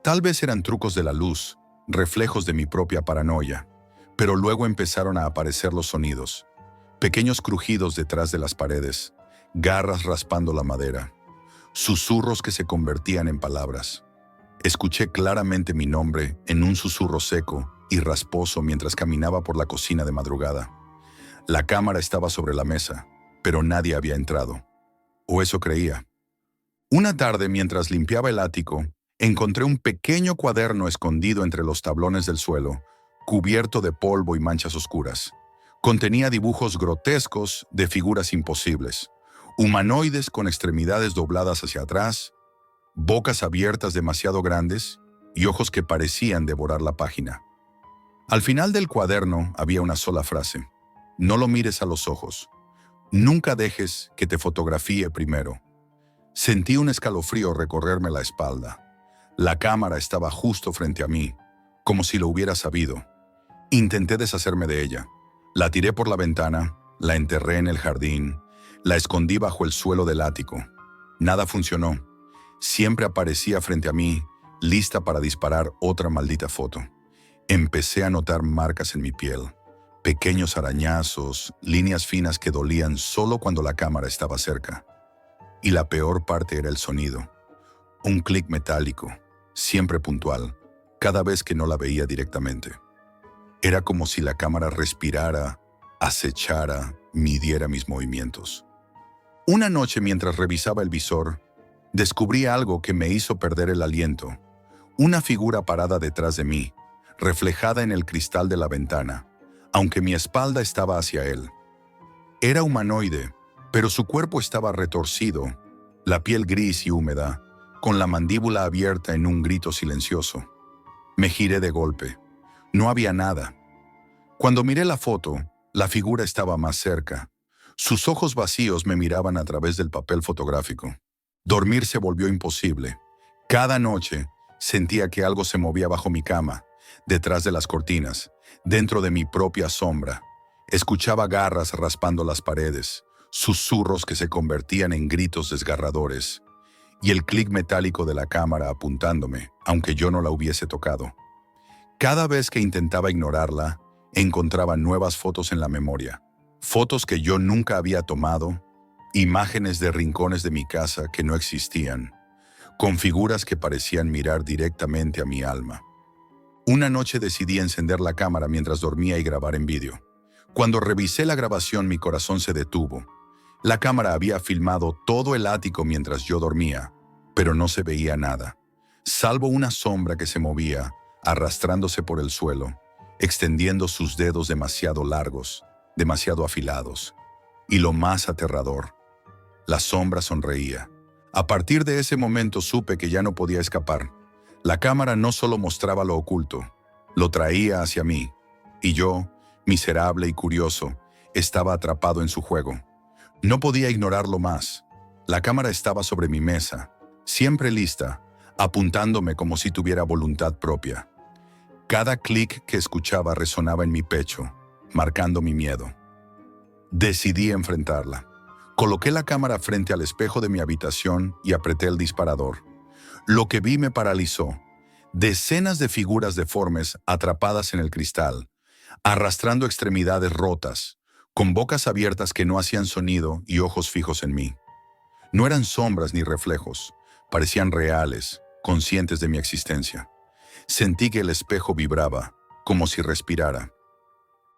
Tal vez eran trucos de la luz, reflejos de mi propia paranoia, pero luego empezaron a aparecer los sonidos. Pequeños crujidos detrás de las paredes, garras raspando la madera, susurros que se convertían en palabras. Escuché claramente mi nombre en un susurro seco y rasposo mientras caminaba por la cocina de madrugada. La cámara estaba sobre la mesa, pero nadie había entrado. O eso creía. Una tarde, mientras limpiaba el ático, encontré un pequeño cuaderno escondido entre los tablones del suelo, cubierto de polvo y manchas oscuras. Contenía dibujos grotescos de figuras imposibles, humanoides con extremidades dobladas hacia atrás, bocas abiertas demasiado grandes y ojos que parecían devorar la página. Al final del cuaderno había una sola frase: no lo mires a los ojos. Nunca dejes que te fotografíe primero. Sentí un escalofrío recorrerme la espalda. La cámara estaba justo frente a mí, como si lo hubiera sabido. Intenté deshacerme de ella. La tiré por la ventana, la enterré en el jardín, la escondí bajo el suelo del ático. Nada funcionó. Siempre aparecía frente a mí, lista para disparar otra maldita foto. Empecé a notar marcas en mi piel, pequeños arañazos, líneas finas que dolían solo cuando la cámara estaba cerca. Y la peor parte era el sonido. Un clic metálico, siempre puntual, cada vez que no la veía directamente. Era como si la cámara respirara, acechara, midiera mis movimientos. Una noche, mientras revisaba el visor, descubrí algo que me hizo perder el aliento. Una figura parada detrás de mí, reflejada en el cristal de la ventana, aunque mi espalda estaba hacia él. Era humanoide, pero su cuerpo estaba retorcido, la piel gris y húmeda, con la mandíbula abierta en un grito silencioso. Me giré de golpe. No había nada. Cuando miré la foto, la figura estaba más cerca. Sus ojos vacíos me miraban a través del papel fotográfico. Dormir se volvió imposible. Cada noche sentía que algo se movía bajo mi cama, detrás de las cortinas, dentro de mi propia sombra. Escuchaba garras raspando las paredes, susurros que se convertían en gritos desgarradores, y el clic metálico de la cámara apuntándome, aunque yo no la hubiese tocado. Cada vez que intentaba ignorarla, encontraba nuevas fotos en la memoria, fotos que yo nunca había tomado, imágenes de rincones de mi casa que no existían, con figuras que parecían mirar directamente a mi alma. Una noche decidí encender la cámara mientras dormía y grabar en vídeo. Cuando revisé la grabación, mi corazón se detuvo. La cámara había filmado todo el ático mientras yo dormía, pero no se veía nada, salvo una sombra que se movía, arrastrándose por el suelo, extendiendo sus dedos demasiado largos, demasiado afilados. Y lo más aterrador, la sombra sonreía. A partir de ese momento supe que ya no podía escapar. La cámara no solo mostraba lo oculto, lo traía hacia mí, y yo, miserable y curioso, estaba atrapado en su juego. No podía ignorarlo más. La cámara estaba sobre mi mesa, siempre lista, apuntándome como si tuviera voluntad propia. Cada clic que escuchaba resonaba en mi pecho, marcando mi miedo. Decidí enfrentarla. Coloqué la cámara frente al espejo de mi habitación y apreté el disparador. Lo que vi me paralizó. Decenas de figuras deformes atrapadas en el cristal, arrastrando extremidades rotas, con bocas abiertas que no hacían sonido y ojos fijos en mí. No eran sombras ni reflejos, parecían reales, conscientes de mi existencia. Sentí que el espejo vibraba, como si respirara.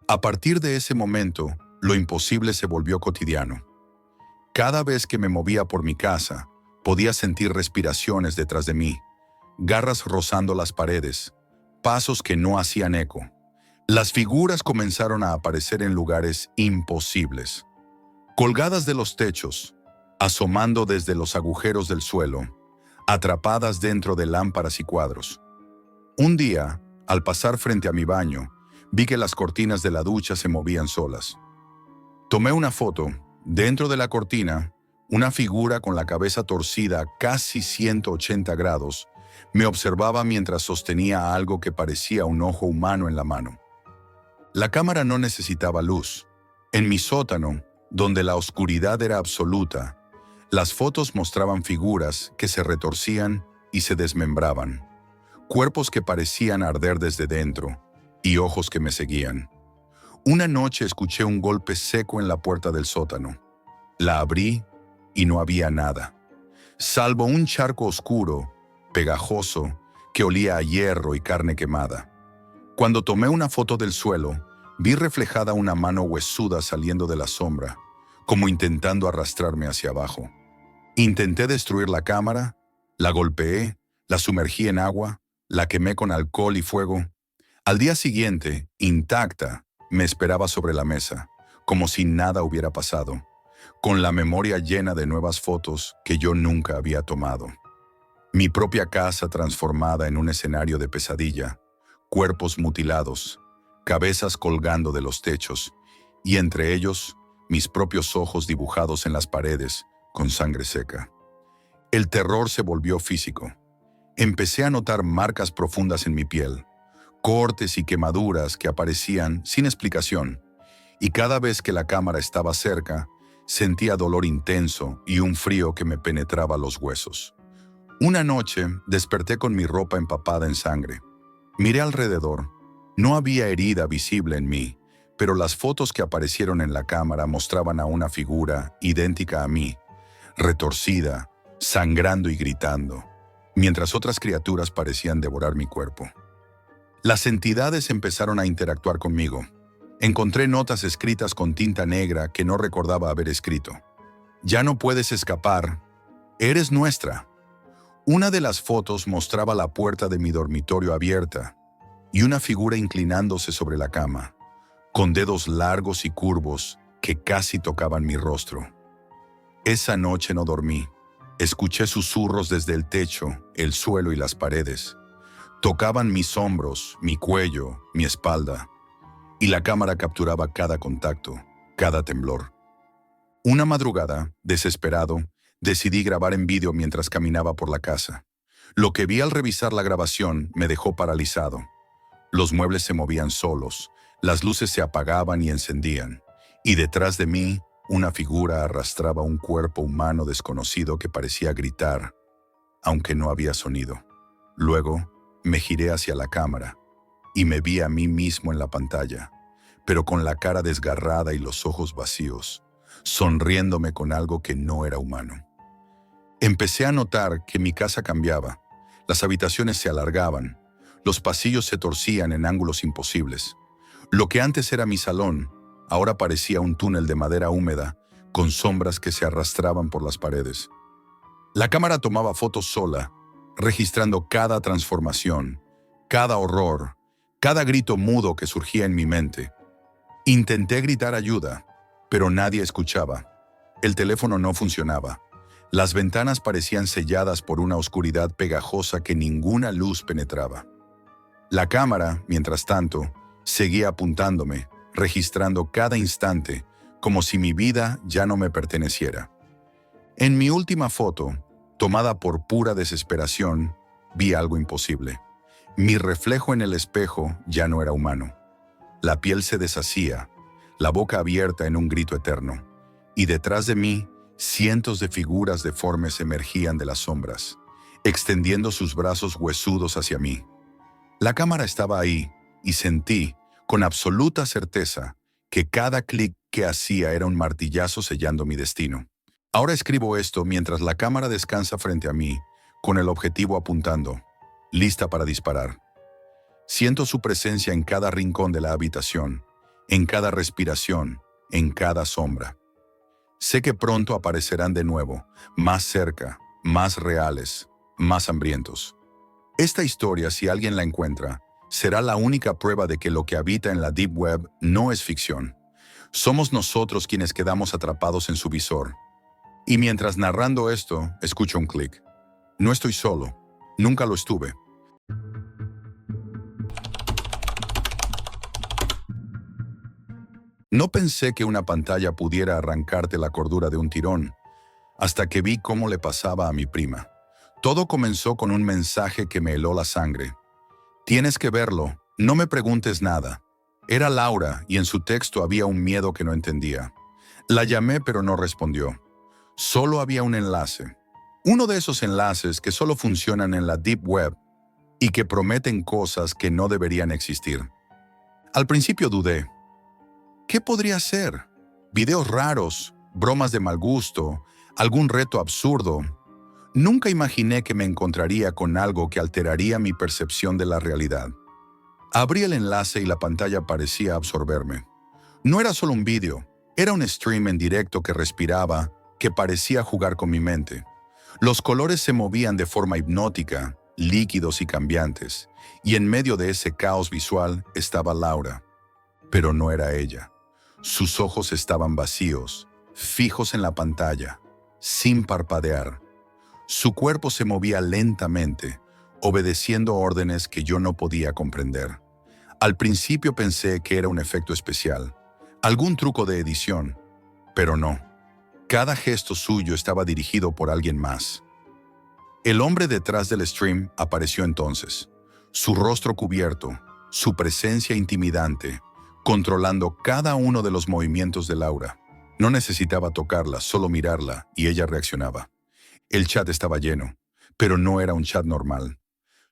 A partir de ese momento, lo imposible se volvió cotidiano. Cada vez que me movía por mi casa, podía sentir respiraciones detrás de mí, garras rozando las paredes, pasos que no hacían eco. Las figuras comenzaron a aparecer en lugares imposibles, colgadas de los techos, asomando desde los agujeros del suelo, atrapadas dentro de lámparas y cuadros. Un día, al pasar frente a mi baño, vi que las cortinas de la ducha se movían solas. Tomé una foto. Dentro de la cortina, una figura con la cabeza torcida casi 180 grados me observaba mientras sostenía algo que parecía un ojo humano en la mano. La cámara no necesitaba luz. En mi sótano, donde la oscuridad era absoluta, las fotos mostraban figuras que se retorcían y se desmembraban, cuerpos que parecían arder desde dentro y ojos que me seguían. Una noche escuché un golpe seco en la puerta del sótano. La abrí y no había nada, salvo un charco oscuro, pegajoso, que olía a hierro y carne quemada. Cuando tomé una foto del suelo, vi reflejada una mano huesuda saliendo de la sombra, como intentando arrastrarme hacia abajo. Intenté destruir la cámara, la golpeé, la sumergí en agua, la quemé con alcohol y fuego. Al día siguiente, intacta, me esperaba sobre la mesa, como si nada hubiera pasado, con la memoria llena de nuevas fotos que yo nunca había tomado. Mi propia casa transformada en un escenario de pesadilla, cuerpos mutilados, cabezas colgando de los techos, y entre ellos, mis propios ojos dibujados en las paredes con sangre seca. El terror se volvió físico. Empecé a notar marcas profundas en mi piel, cortes y quemaduras que aparecían sin explicación, y cada vez que la cámara estaba cerca, sentía dolor intenso y un frío que me penetraba los huesos. Una noche desperté con mi ropa empapada en sangre. Miré alrededor. No había herida visible en mí, pero las fotos que aparecieron en la cámara mostraban a una figura idéntica a mí, retorcida, sangrando y gritando, mientras otras criaturas parecían devorar mi cuerpo. Las entidades empezaron a interactuar conmigo. Encontré notas escritas con tinta negra que no recordaba haber escrito. Ya no puedes escapar. Eres nuestra. Una de las fotos mostraba la puerta de mi dormitorio abierta y una figura inclinándose sobre la cama, con dedos largos y curvos que casi tocaban mi rostro. Esa noche no dormí. Escuché susurros desde el techo, el suelo y las paredes. Tocaban mis hombros, mi cuello, mi espalda, y la cámara capturaba cada contacto, cada temblor. Una madrugada, desesperado, decidí grabar en vídeo mientras caminaba por la casa. Lo que vi al revisar la grabación me dejó paralizado. Los muebles se movían solos, las luces se apagaban y encendían, y detrás de mí, una figura arrastraba un cuerpo humano desconocido que parecía gritar, aunque no había sonido. Luego, me giré hacia la cámara y me vi a mí mismo en la pantalla, pero con la cara desgarrada y los ojos vacíos, sonriéndome con algo que no era humano. Empecé a notar que mi casa cambiaba, las habitaciones se alargaban, los pasillos se torcían en ángulos imposibles. Lo que antes era mi salón, ahora parecía un túnel de madera húmeda, con sombras que se arrastraban por las paredes. La cámara tomaba fotos sola, registrando cada transformación, cada horror, cada grito mudo que surgía en mi mente. Intenté gritar ayuda, pero nadie escuchaba. El teléfono no funcionaba. Las ventanas parecían selladas por una oscuridad pegajosa que ninguna luz penetraba. La cámara, mientras tanto, seguía apuntándome, registrando cada instante, como si mi vida ya no me perteneciera. En mi última foto, tomada por pura desesperación, vi algo imposible. Mi reflejo en el espejo ya no era humano. La piel se deshacía, la boca abierta en un grito eterno, y detrás de mí, cientos de figuras deformes emergían de las sombras, extendiendo sus brazos huesudos hacia mí. La cámara estaba ahí, y sentí, con absoluta certeza, que cada clic que hacía era un martillazo sellando mi destino. Ahora escribo esto mientras la cámara descansa frente a mí, con el objetivo apuntando, lista para disparar. Siento su presencia en cada rincón de la habitación, en cada respiración, en cada sombra. Sé que pronto aparecerán de nuevo, más cerca, más reales, más hambrientos. Esta historia, si alguien la encuentra, será la única prueba de que lo que habita en la Deep Web no es ficción. Somos nosotros quienes quedamos atrapados en su visor. Y mientras narrando esto, escucho un clic. No estoy solo. Nunca lo estuve. No pensé que una pantalla pudiera arrancarte la cordura de un tirón, hasta que vi cómo le pasaba a mi prima. Todo comenzó con un mensaje que me heló la sangre. Tienes que verlo, no me preguntes nada. Era Laura y en su texto había un miedo que no entendía. La llamé pero no respondió. Solo había un enlace. Uno de esos enlaces que solo funcionan en la Deep Web y que prometen cosas que no deberían existir. Al principio dudé. ¿Qué podría ser? Videos raros, bromas de mal gusto, algún reto absurdo. Nunca imaginé que me encontraría con algo que alteraría mi percepción de la realidad. Abrí el enlace y la pantalla parecía absorberme. No era solo un vídeo, era un stream en directo que respiraba, que parecía jugar con mi mente. Los colores se movían de forma hipnótica, líquidos y cambiantes, y en medio de ese caos visual estaba Laura. Pero no era ella. Sus ojos estaban vacíos, fijos en la pantalla, sin parpadear. Su cuerpo se movía lentamente, obedeciendo órdenes que yo no podía comprender. Al principio pensé que era un efecto especial, algún truco de edición, pero no. Cada gesto suyo estaba dirigido por alguien más. El hombre detrás del stream apareció entonces, su rostro cubierto, su presencia intimidante, controlando cada uno de los movimientos de Laura. No necesitaba tocarla, solo mirarla, y ella reaccionaba. El chat estaba lleno, pero no era un chat normal.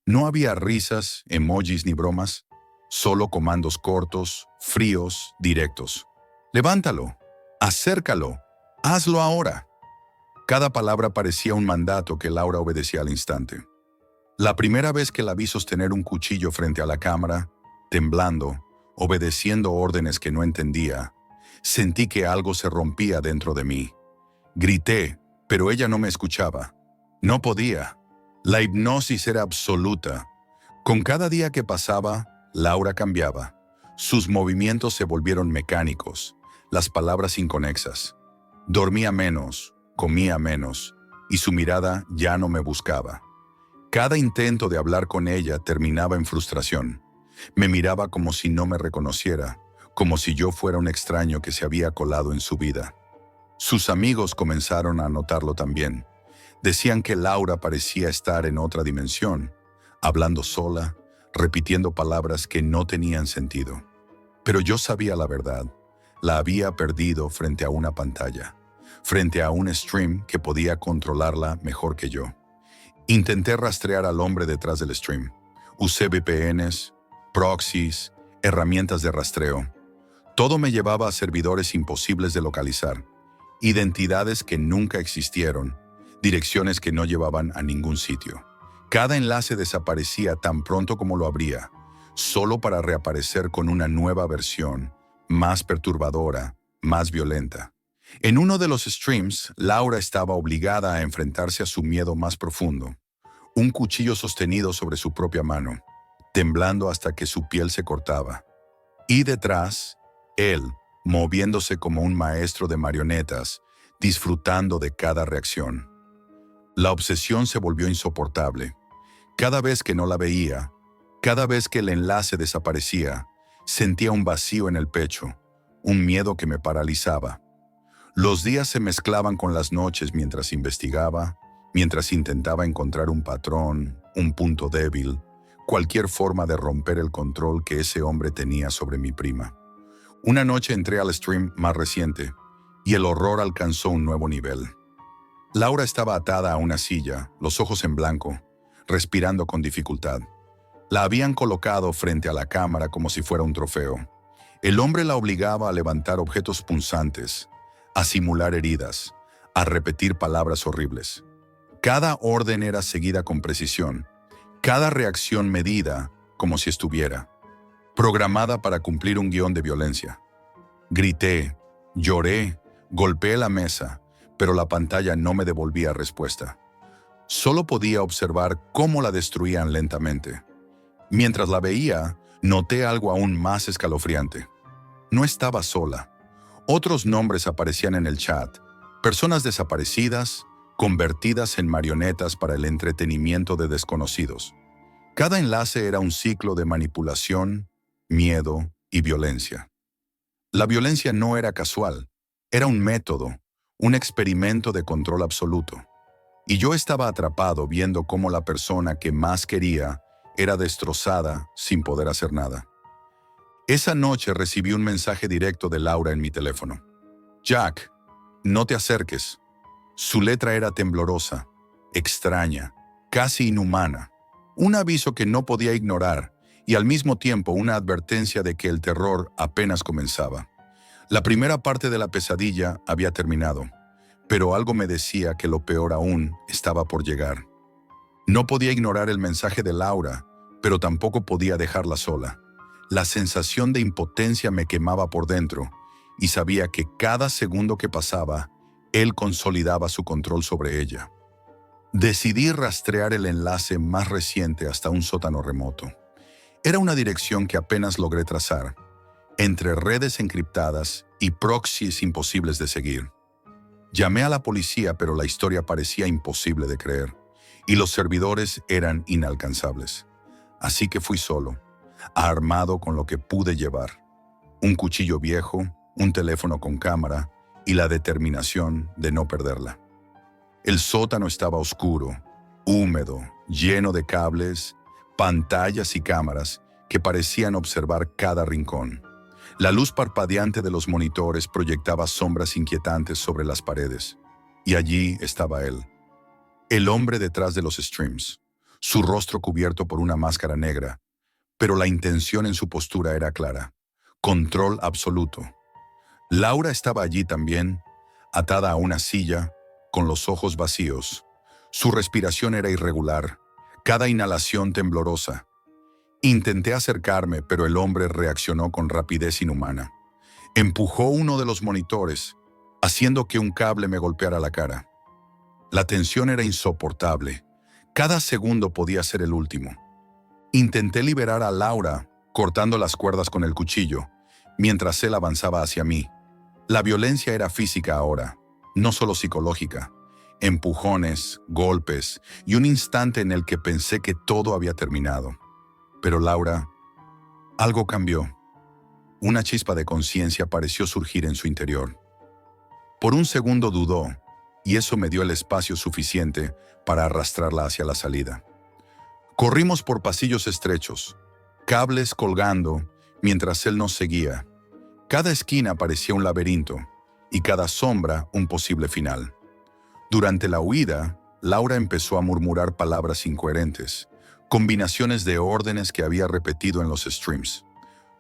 No había risas, emojis ni bromas, solo comandos cortos, fríos, directos. Levántalo, acércalo, hazlo ahora. Cada palabra parecía un mandato que Laura obedecía al instante. La primera vez que la vi sostener un cuchillo frente a la cámara, temblando, obedeciendo órdenes que no entendía, sentí que algo se rompía dentro de mí. Grité, pero ella no me escuchaba. No podía. La hipnosis era absoluta. Con cada día que pasaba, Laura cambiaba. Sus movimientos se volvieron mecánicos, las palabras inconexas. Dormía menos, comía menos, y su mirada ya no me buscaba. Cada intento de hablar con ella terminaba en frustración. Me miraba como si no me reconociera, como si yo fuera un extraño que se había colado en su vida. Sus amigos comenzaron a notarlo también. Decían que Laura parecía estar en otra dimensión, hablando sola, repitiendo palabras que no tenían sentido. Pero yo sabía la verdad. La había perdido frente a una pantalla, frente a un stream que podía controlarla mejor que yo. Intenté rastrear al hombre detrás del stream. Usé VPNs, proxies, herramientas de rastreo. Todo me llevaba a servidores imposibles de localizar, identidades que nunca existieron, direcciones que no llevaban a ningún sitio. Cada enlace desaparecía tan pronto como lo abría, solo para reaparecer con una nueva versión, más perturbadora, más violenta. En uno de los streams, Laura estaba obligada a enfrentarse a su miedo más profundo, un cuchillo sostenido sobre su propia mano, temblando hasta que su piel se cortaba. Y detrás, él, moviéndose como un maestro de marionetas, disfrutando de cada reacción. La obsesión se volvió insoportable. Cada vez que no la veía, cada vez que el enlace desaparecía, sentía un vacío en el pecho, un miedo que me paralizaba. Los días se mezclaban con las noches mientras investigaba, mientras intentaba encontrar un patrón, un punto débil, cualquier forma de romper el control que ese hombre tenía sobre mi prima. Una noche entré al stream más reciente y el horror alcanzó un nuevo nivel. Laura estaba atada a una silla, los ojos en blanco, respirando con dificultad. La habían colocado frente a la cámara como si fuera un trofeo. El hombre la obligaba a levantar objetos punzantes, a simular heridas, a repetir palabras horribles. Cada orden era seguida con precisión, cada reacción medida como si estuviera programada para cumplir un guión de violencia. Grité, lloré, golpeé la mesa, pero la pantalla no me devolvía respuesta. Solo podía observar cómo la destruían lentamente. Mientras la veía, noté algo aún más escalofriante. No estaba sola. Otros nombres aparecían en el chat. Personas desaparecidas, convertidas en marionetas para el entretenimiento de desconocidos. Cada enlace era un ciclo de manipulación, miedo y violencia. La violencia no era casual, era un método, un experimento de control absoluto. Y yo estaba atrapado viendo cómo la persona que más quería era destrozada sin poder hacer nada. Esa noche recibí un mensaje directo de Laura en mi teléfono. Jack, no te acerques. Su letra era temblorosa, extraña, casi inhumana. Un aviso que no podía ignorar y al mismo tiempo una advertencia de que el terror apenas comenzaba. La primera parte de la pesadilla había terminado, pero algo me decía que lo peor aún estaba por llegar. No podía ignorar el mensaje de Laura, pero tampoco podía dejarla sola. La sensación de impotencia me quemaba por dentro y sabía que cada segundo que pasaba, él consolidaba su control sobre ella. Decidí rastrear el enlace más reciente hasta un sótano remoto. Era una dirección que apenas logré trazar, entre redes encriptadas y proxies imposibles de seguir. Llamé a la policía, pero la historia parecía imposible de creer, y los servidores eran inalcanzables. Así que fui solo, armado con lo que pude llevar: un cuchillo viejo, un teléfono con cámara y la determinación de no perderla. El sótano estaba oscuro, húmedo, lleno de cables, pantallas y cámaras que parecían observar cada rincón. La luz parpadeante de los monitores proyectaba sombras inquietantes sobre las paredes. Y allí estaba él, el hombre detrás de los streams, su rostro cubierto por una máscara negra, pero la intención en su postura era clara: control absoluto. Laura estaba allí también, atada a una silla, con los ojos vacíos. Su respiración era irregular, cada inhalación temblorosa. Intenté acercarme, pero el hombre reaccionó con rapidez inhumana. Empujó uno de los monitores, haciendo que un cable me golpeara la cara. La tensión era insoportable. Cada segundo podía ser el último. Intenté liberar a Laura, cortando las cuerdas con el cuchillo, mientras él avanzaba hacia mí. La violencia era física ahora, no solo psicológica. Empujones, golpes y un instante en el que pensé que todo había terminado. Pero Laura, algo cambió. Una chispa de conciencia pareció surgir en su interior. Por un segundo dudó, y eso me dio el espacio suficiente para arrastrarla hacia la salida. Corrimos por pasillos estrechos, cables colgando, mientras él nos seguía. Cada esquina parecía un laberinto, y cada sombra un posible final. Durante la huida, Laura empezó a murmurar palabras incoherentes, combinaciones de órdenes que había repetido en los streams.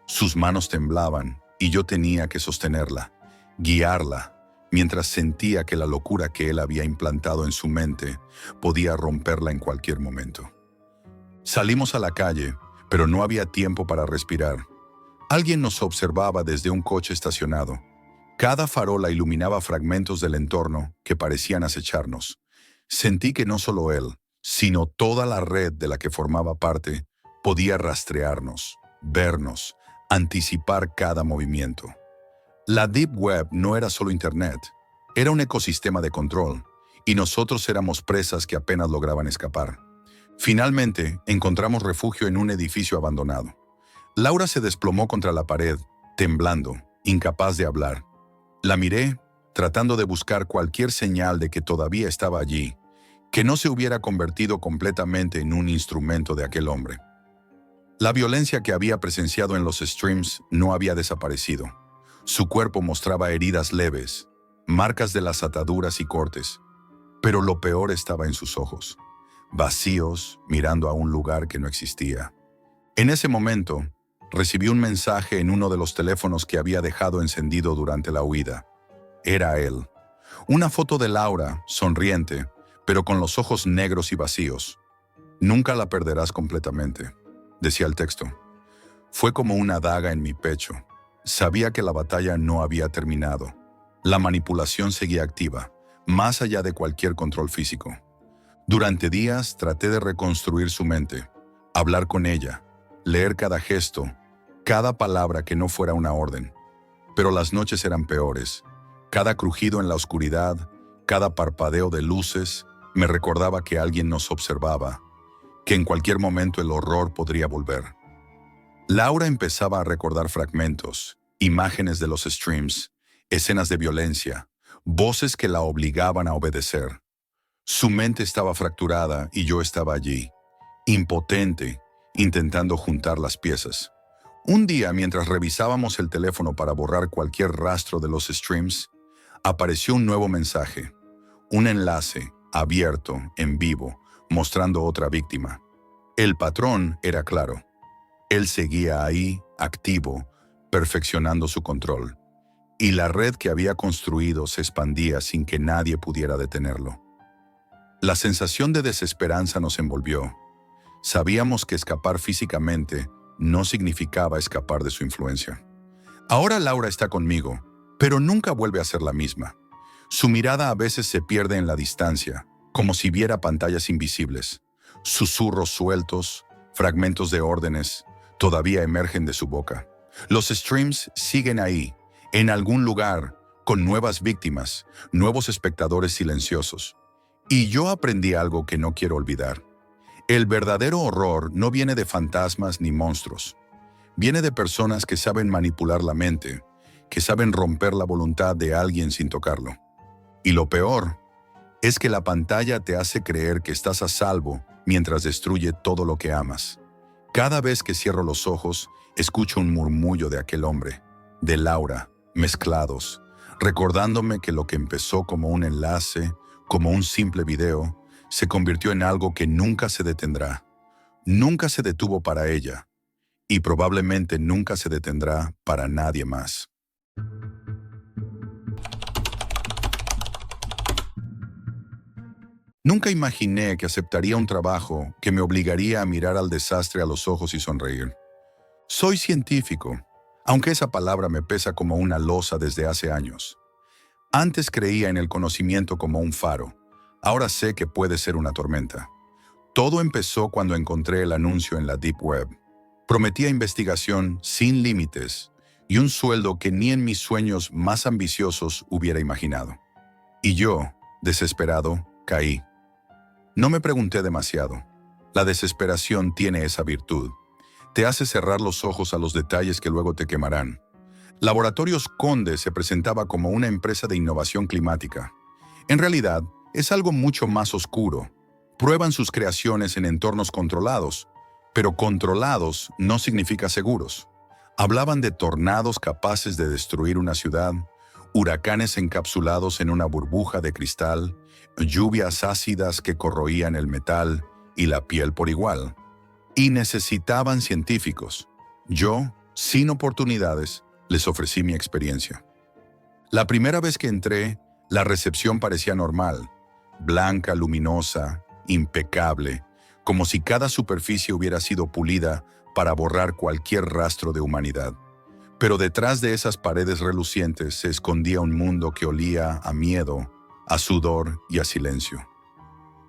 Sus manos temblaban y yo tenía que sostenerla, guiarla, mientras sentía que la locura que él había implantado en su mente podía romperla en cualquier momento. Salimos a la calle, pero no había tiempo para respirar. Alguien nos observaba desde un coche estacionado. Cada farola iluminaba fragmentos del entorno que parecían acecharnos. Sentí que no solo él, sino toda la red de la que formaba parte, podía rastrearnos, vernos, anticipar cada movimiento. La Deep Web no era solo Internet, era un ecosistema de control, y nosotros éramos presas que apenas lograban escapar. Finalmente, encontramos refugio en un edificio abandonado. Laura se desplomó contra la pared, temblando, incapaz de hablar. La miré, tratando de buscar cualquier señal de que todavía estaba allí, que no se hubiera convertido completamente en un instrumento de aquel hombre. La violencia que había presenciado en los streams no había desaparecido. Su cuerpo mostraba heridas leves, marcas de las ataduras y cortes. Pero lo peor estaba en sus ojos, vacíos, mirando a un lugar que no existía. En ese momento, recibí un mensaje en uno de los teléfonos que había dejado encendido durante la huida. Era él. Una foto de Laura, sonriente, pero con los ojos negros y vacíos. «Nunca la perderás completamente», decía el texto. Fue como una daga en mi pecho. Sabía que la batalla no había terminado. La manipulación seguía activa, más allá de cualquier control físico. Durante días traté de reconstruir su mente, hablar con ella, leer cada gesto, cada palabra que no fuera una orden. Pero las noches eran peores. Cada crujido en la oscuridad, cada parpadeo de luces, me recordaba que alguien nos observaba, que en cualquier momento el horror podría volver. Laura empezaba a recordar fragmentos, imágenes de los streams, escenas de violencia, voces que la obligaban a obedecer. Su mente estaba fracturada y yo estaba allí, impotente, intentando juntar las piezas. Un día, mientras revisábamos el teléfono para borrar cualquier rastro de los streams, apareció un nuevo mensaje, un enlace abierto, en vivo, mostrando otra víctima. El patrón era claro. Él seguía ahí, activo, perfeccionando su control. Y la red que había construido se expandía sin que nadie pudiera detenerlo. La sensación de desesperanza nos envolvió. Sabíamos que escapar físicamente no significaba escapar de su influencia. Ahora Laura está conmigo, pero nunca vuelve a ser la misma. Su mirada a veces se pierde en la distancia, como si viera pantallas invisibles. Susurros sueltos, fragmentos de órdenes, todavía emergen de su boca. Los streams siguen ahí, en algún lugar, con nuevas víctimas, nuevos espectadores silenciosos. Y yo aprendí algo que no quiero olvidar. El verdadero horror no viene de fantasmas ni monstruos. Viene de personas que saben manipular la mente, que saben romper la voluntad de alguien sin tocarlo. Y lo peor es que la pantalla te hace creer que estás a salvo mientras destruye todo lo que amas. Cada vez que cierro los ojos, escucho un murmullo de aquel hombre, de Laura, mezclados, recordándome que lo que empezó como un enlace, como un simple video, se convirtió en algo que nunca se detendrá. Nunca se detuvo para ella, y probablemente nunca se detendrá para nadie más. Nunca imaginé que aceptaría un trabajo que me obligaría a mirar al desastre a los ojos y sonreír. Soy científico, aunque esa palabra me pesa como una losa desde hace años. Antes creía en el conocimiento como un faro. Ahora sé que puede ser una tormenta. Todo empezó cuando encontré el anuncio en la Deep Web. Prometía investigación sin límites y un sueldo que ni en mis sueños más ambiciosos hubiera imaginado. Y yo, desesperado, caí. No me pregunté demasiado. La desesperación tiene esa virtud. Te hace cerrar los ojos a los detalles que luego te quemarán. Laboratorios Conde se presentaba como una empresa de innovación climática. En realidad, es algo mucho más oscuro. Prueban sus creaciones en entornos controlados, pero controlados no significa seguros. Hablaban de tornados capaces de destruir una ciudad, huracanes encapsulados en una burbuja de cristal, lluvias ácidas que corroían el metal y la piel por igual. Y necesitaban científicos. Yo, sin oportunidades, les ofrecí mi experiencia. La primera vez que entré, la recepción parecía normal, blanca, luminosa, impecable, como si cada superficie hubiera sido pulida para borrar cualquier rastro de humanidad. Pero detrás de esas paredes relucientes se escondía un mundo que olía a miedo, a sudor y a silencio.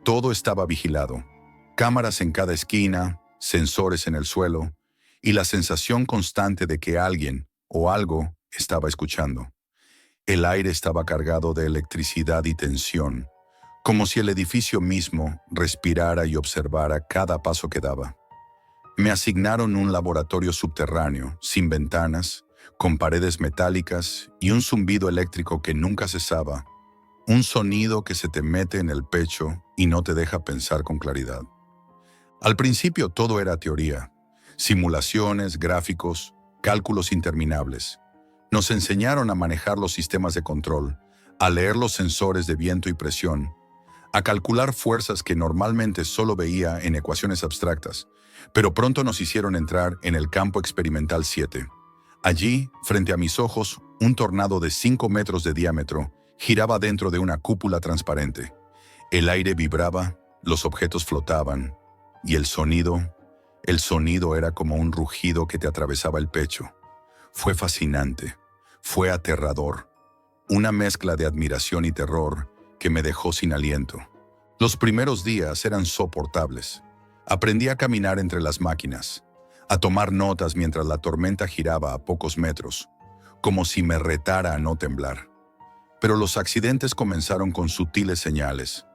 Todo estaba vigilado. Cámaras en cada esquina, sensores en el suelo, y la sensación constante de que alguien o algo estaba escuchando. El aire estaba cargado de electricidad y tensión, como si el edificio mismo respirara y observara cada paso que daba. Me asignaron un laboratorio subterráneo, sin ventanas, con paredes metálicas y un zumbido eléctrico que nunca cesaba, un sonido que se te mete en el pecho y no te deja pensar con claridad. Al principio todo era teoría, simulaciones, gráficos, cálculos interminables. Nos enseñaron a manejar los sistemas de control, a leer los sensores de viento y presión, a calcular fuerzas que normalmente solo veía en ecuaciones abstractas, pero pronto nos hicieron entrar en el campo experimental 7. Allí, frente a mis ojos, un tornado de 5 metros de diámetro giraba dentro de una cúpula transparente. El aire vibraba, los objetos flotaban, y el sonido era como un rugido que te atravesaba el pecho. Fue fascinante, fue aterrador, una mezcla de admiración y terror que me dejó sin aliento. Los primeros días eran soportables. Aprendí a caminar entre las máquinas, a tomar notas mientras la tormenta giraba a pocos metros, como si me retara a no temblar. Pero los accidentes comenzaron con sutiles señales.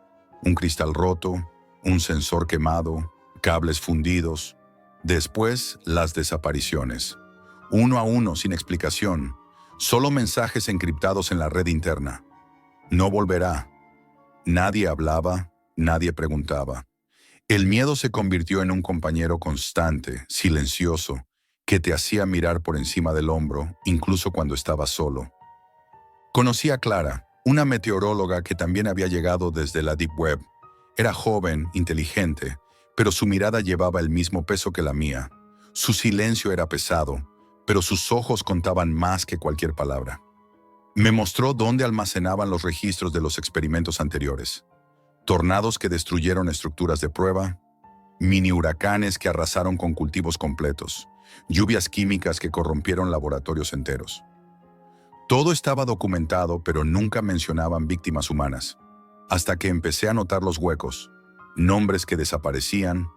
Un cristal roto, un sensor quemado, cables fundidos. Después, las desapariciones. Uno a uno, sin explicación. Solo mensajes encriptados en la red interna. No volverá. Nadie hablaba, nadie preguntaba. El miedo se convirtió en un compañero constante, silencioso, que te hacía mirar por encima del hombro, incluso cuando estabas solo. Conocí a Clara, una meteoróloga que también había llegado desde la Deep Web. Era joven, inteligente, pero su mirada llevaba el mismo peso que la mía. Su silencio era pesado, pero sus ojos contaban más que cualquier palabra. Me mostró dónde almacenaban los registros de los experimentos anteriores. Tornados que destruyeron estructuras de prueba, mini huracanes que arrasaron con cultivos completos, lluvias químicas que corrompieron laboratorios enteros. Todo estaba documentado, pero nunca mencionaban víctimas humanas. Hasta que empecé a notar los huecos, nombres que desaparecían,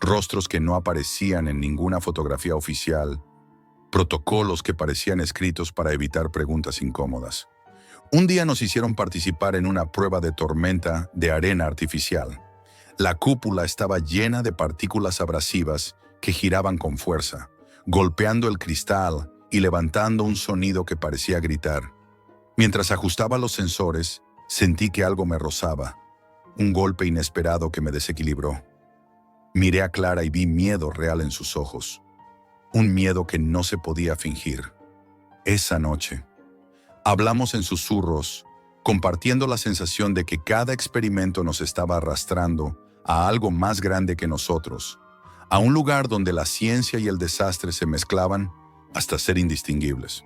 rostros que no aparecían en ninguna fotografía oficial, protocolos que parecían escritos para evitar preguntas incómodas. Un día nos hicieron participar en una prueba de tormenta de arena artificial. La cúpula estaba llena de partículas abrasivas que giraban con fuerza, golpeando el cristal y levantando un sonido que parecía gritar. Mientras ajustaba los sensores, sentí que algo me rozaba, un golpe inesperado que me desequilibró. Miré a Clara y vi miedo real en sus ojos, un miedo que no se podía fingir. Esa noche, hablamos en susurros, compartiendo la sensación de que cada experimento nos estaba arrastrando a algo más grande que nosotros, a un lugar donde la ciencia y el desastre se mezclaban hasta ser indistinguibles.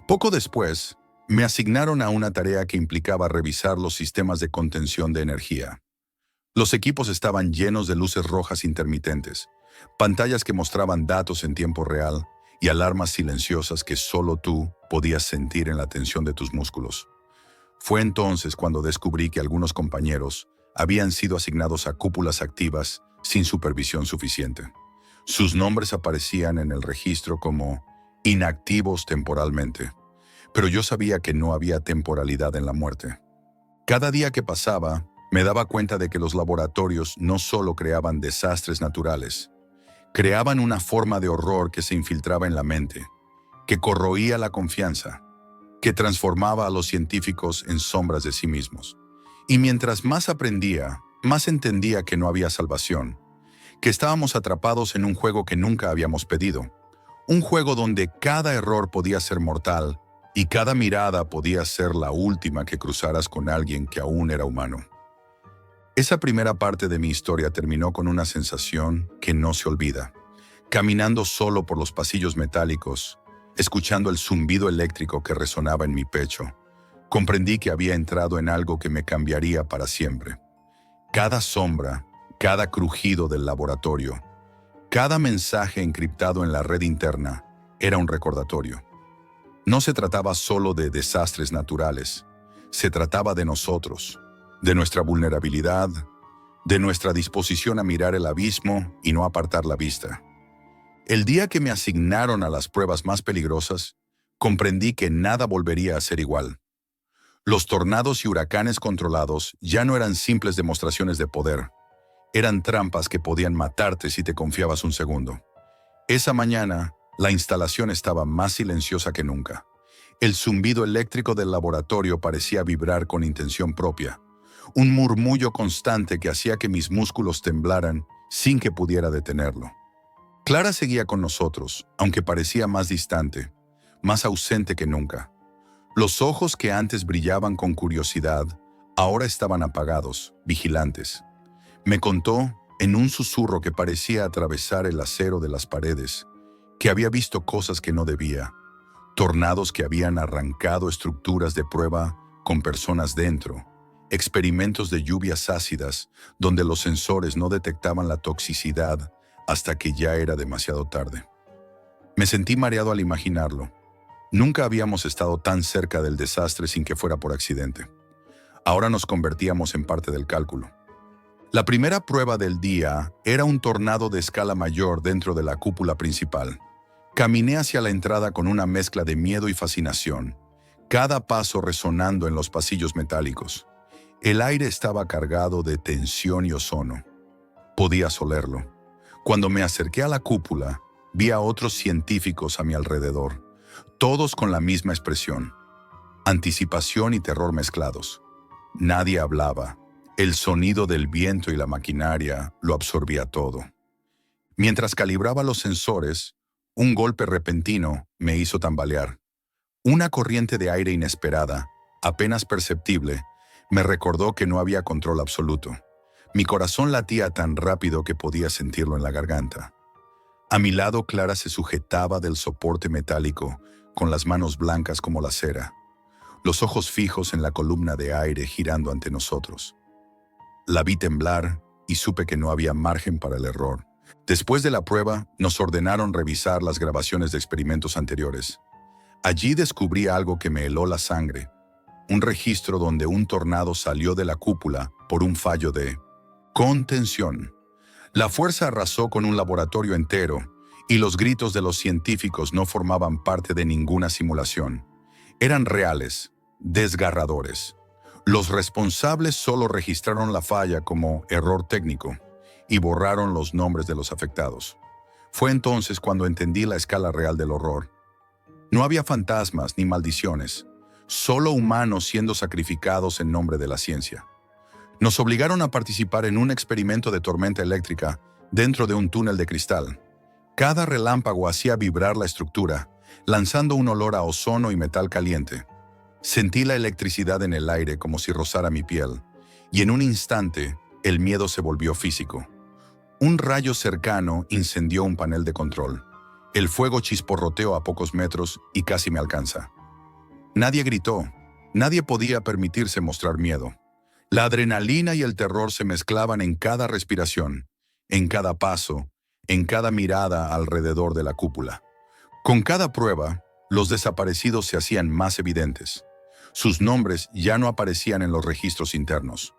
Poco después, me asignaron a una tarea que implicaba revisar los sistemas de contención de energía. Los equipos estaban llenos de luces rojas intermitentes, pantallas que mostraban datos en tiempo real y alarmas silenciosas que solo tú podías sentir en la tensión de tus músculos. Fue entonces cuando descubrí que algunos compañeros habían sido asignados a cúpulas activas sin supervisión suficiente. Sus nombres aparecían en el registro como inactivos temporalmente, pero yo sabía que no había temporalidad en la muerte. Cada día que pasaba, me daba cuenta de que los laboratorios no solo creaban desastres naturales, creaban una forma de horror que se infiltraba en la mente, que corroía la confianza, que transformaba a los científicos en sombras de sí mismos. Y mientras más aprendía, más entendía que no había salvación, que estábamos atrapados en un juego que nunca habíamos pedido, un juego donde cada error podía ser mortal y cada mirada podía ser la última que cruzaras con alguien que aún era humano. Esa primera parte de mi historia terminó con una sensación que no se olvida. Caminando solo por los pasillos metálicos, escuchando el zumbido eléctrico que resonaba en mi pecho, comprendí que había entrado en algo que me cambiaría para siempre. Cada sombra, cada crujido del laboratorio, cada mensaje encriptado en la red interna era un recordatorio. No se trataba solo de desastres naturales, se trataba de nosotros, de nuestra vulnerabilidad, de nuestra disposición a mirar el abismo y no apartar la vista. El día que me asignaron a las pruebas más peligrosas, comprendí que nada volvería a ser igual. Los tornados y huracanes controlados ya no eran simples demostraciones de poder, eran trampas que podían matarte si te confiabas un segundo. Esa mañana, la instalación estaba más silenciosa que nunca. El zumbido eléctrico del laboratorio parecía vibrar con intención propia, un murmullo constante que hacía que mis músculos temblaran sin que pudiera detenerlo. Clara seguía con nosotros, aunque parecía más distante, más ausente que nunca. Los ojos que antes brillaban con curiosidad, ahora estaban apagados, vigilantes. Me contó, en un susurro que parecía atravesar el acero de las paredes, que había visto cosas que no debía, tornados que habían arrancado estructuras de prueba con personas dentro, experimentos de lluvias ácidas donde los sensores no detectaban la toxicidad hasta que ya era demasiado tarde. Me sentí mareado al imaginarlo. Nunca habíamos estado tan cerca del desastre sin que fuera por accidente. Ahora nos convertíamos en parte del cálculo. La primera prueba del día era un tornado de escala mayor dentro de la cúpula principal. Caminé hacia la entrada con una mezcla de miedo y fascinación, cada paso resonando en los pasillos metálicos. El aire estaba cargado de tensión y ozono. Podías olerlo. Cuando me acerqué a la cúpula, vi a otros científicos a mi alrededor, todos con la misma expresión. Anticipación y terror mezclados. Nadie hablaba. El sonido del viento y la maquinaria lo absorbía todo. Mientras calibraba los sensores, un golpe repentino me hizo tambalear. Una corriente de aire inesperada, apenas perceptible, me recordó que no había control absoluto. Mi corazón latía tan rápido que podía sentirlo en la garganta. A mi lado, Clara se sujetaba del soporte metálico, con las manos blancas como la cera, los ojos fijos en la columna de aire girando ante nosotros. La vi temblar y supe que no había margen para el error. Después de la prueba, nos ordenaron revisar las grabaciones de experimentos anteriores. Allí descubrí algo que me heló la sangre. Un registro donde un tornado salió de la cúpula por un fallo de contención. La fuerza arrasó con un laboratorio entero y los gritos de los científicos no formaban parte de ninguna simulación. Eran reales, desgarradores. Los responsables solo registraron la falla como error técnico y borraron los nombres de los afectados. Fue entonces cuando entendí la escala real del horror. No había fantasmas ni maldiciones, solo humanos siendo sacrificados en nombre de la ciencia. Nos obligaron a participar en un experimento de tormenta eléctrica dentro de un túnel de cristal. Cada relámpago hacía vibrar la estructura, lanzando un olor a ozono y metal caliente. Sentí la electricidad en el aire como si rozara mi piel, y en un instante el miedo se volvió físico. Un rayo cercano incendió un panel de control. El fuego chisporroteó a pocos metros y casi me alcanza. Nadie gritó, nadie podía permitirse mostrar miedo. La adrenalina y el terror se mezclaban en cada respiración, en cada paso, en cada mirada alrededor de la cúpula. Con cada prueba, los desaparecidos se hacían más evidentes. Sus nombres ya no aparecían en los registros internos,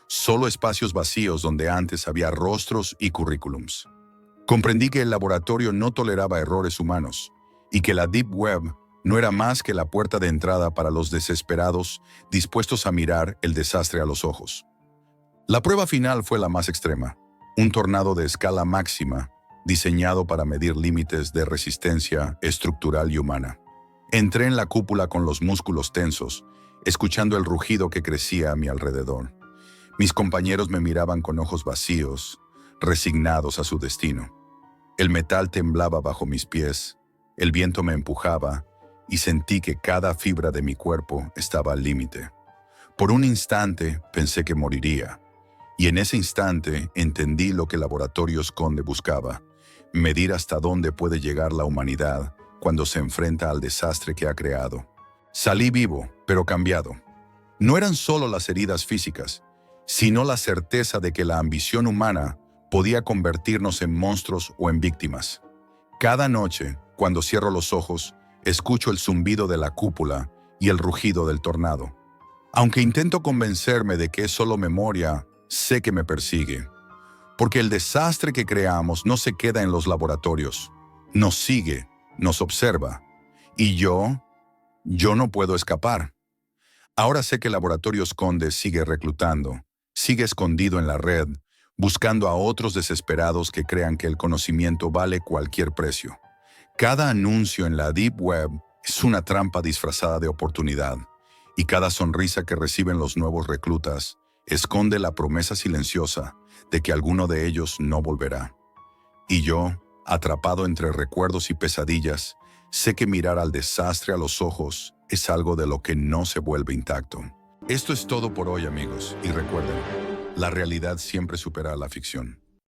solo espacios vacíos donde antes había rostros y currículums. Comprendí que el laboratorio no toleraba errores humanos y que la Deep Web no era más que la puerta de entrada para los desesperados dispuestos a mirar el desastre a los ojos. La prueba final fue la más extrema, un tornado de escala máxima diseñado para medir límites de resistencia estructural y humana. Entré en la cúpula con los músculos tensos, escuchando el rugido que crecía a mi alrededor. Mis compañeros me miraban con ojos vacíos, resignados a su destino. El metal temblaba bajo mis pies, el viento me empujaba y sentí que cada fibra de mi cuerpo estaba al límite. Por un instante pensé que moriría, y en ese instante entendí lo que Laboratorios Conde buscaba: medir hasta dónde puede llegar la humanidad cuando se enfrenta al desastre que ha creado. Salí vivo, pero cambiado. No eran solo las heridas físicas, sino la certeza de que la ambición humana podía convertirnos en monstruos o en víctimas. Cada noche, cuando cierro los ojos, escucho el zumbido de la cúpula y el rugido del tornado. Aunque intento convencerme de que es solo memoria, sé que me persigue. Porque el desastre que creamos no se queda en los laboratorios. Nos sigue, nos observa. Y yo no puedo escapar. Ahora sé que Laboratorios Conde sigue reclutando, sigue escondido en la red, buscando a otros desesperados que crean que el conocimiento vale cualquier precio. Cada anuncio en la Deep Web es una trampa disfrazada de oportunidad, y cada sonrisa que reciben los nuevos reclutas esconde la promesa silenciosa de que alguno de ellos no volverá. Y yo, atrapado entre recuerdos y pesadillas, sé que mirar al desastre a los ojos es algo de lo que no se vuelve intacto. Esto es todo por hoy, amigos, y recuerden, la realidad siempre supera a la ficción.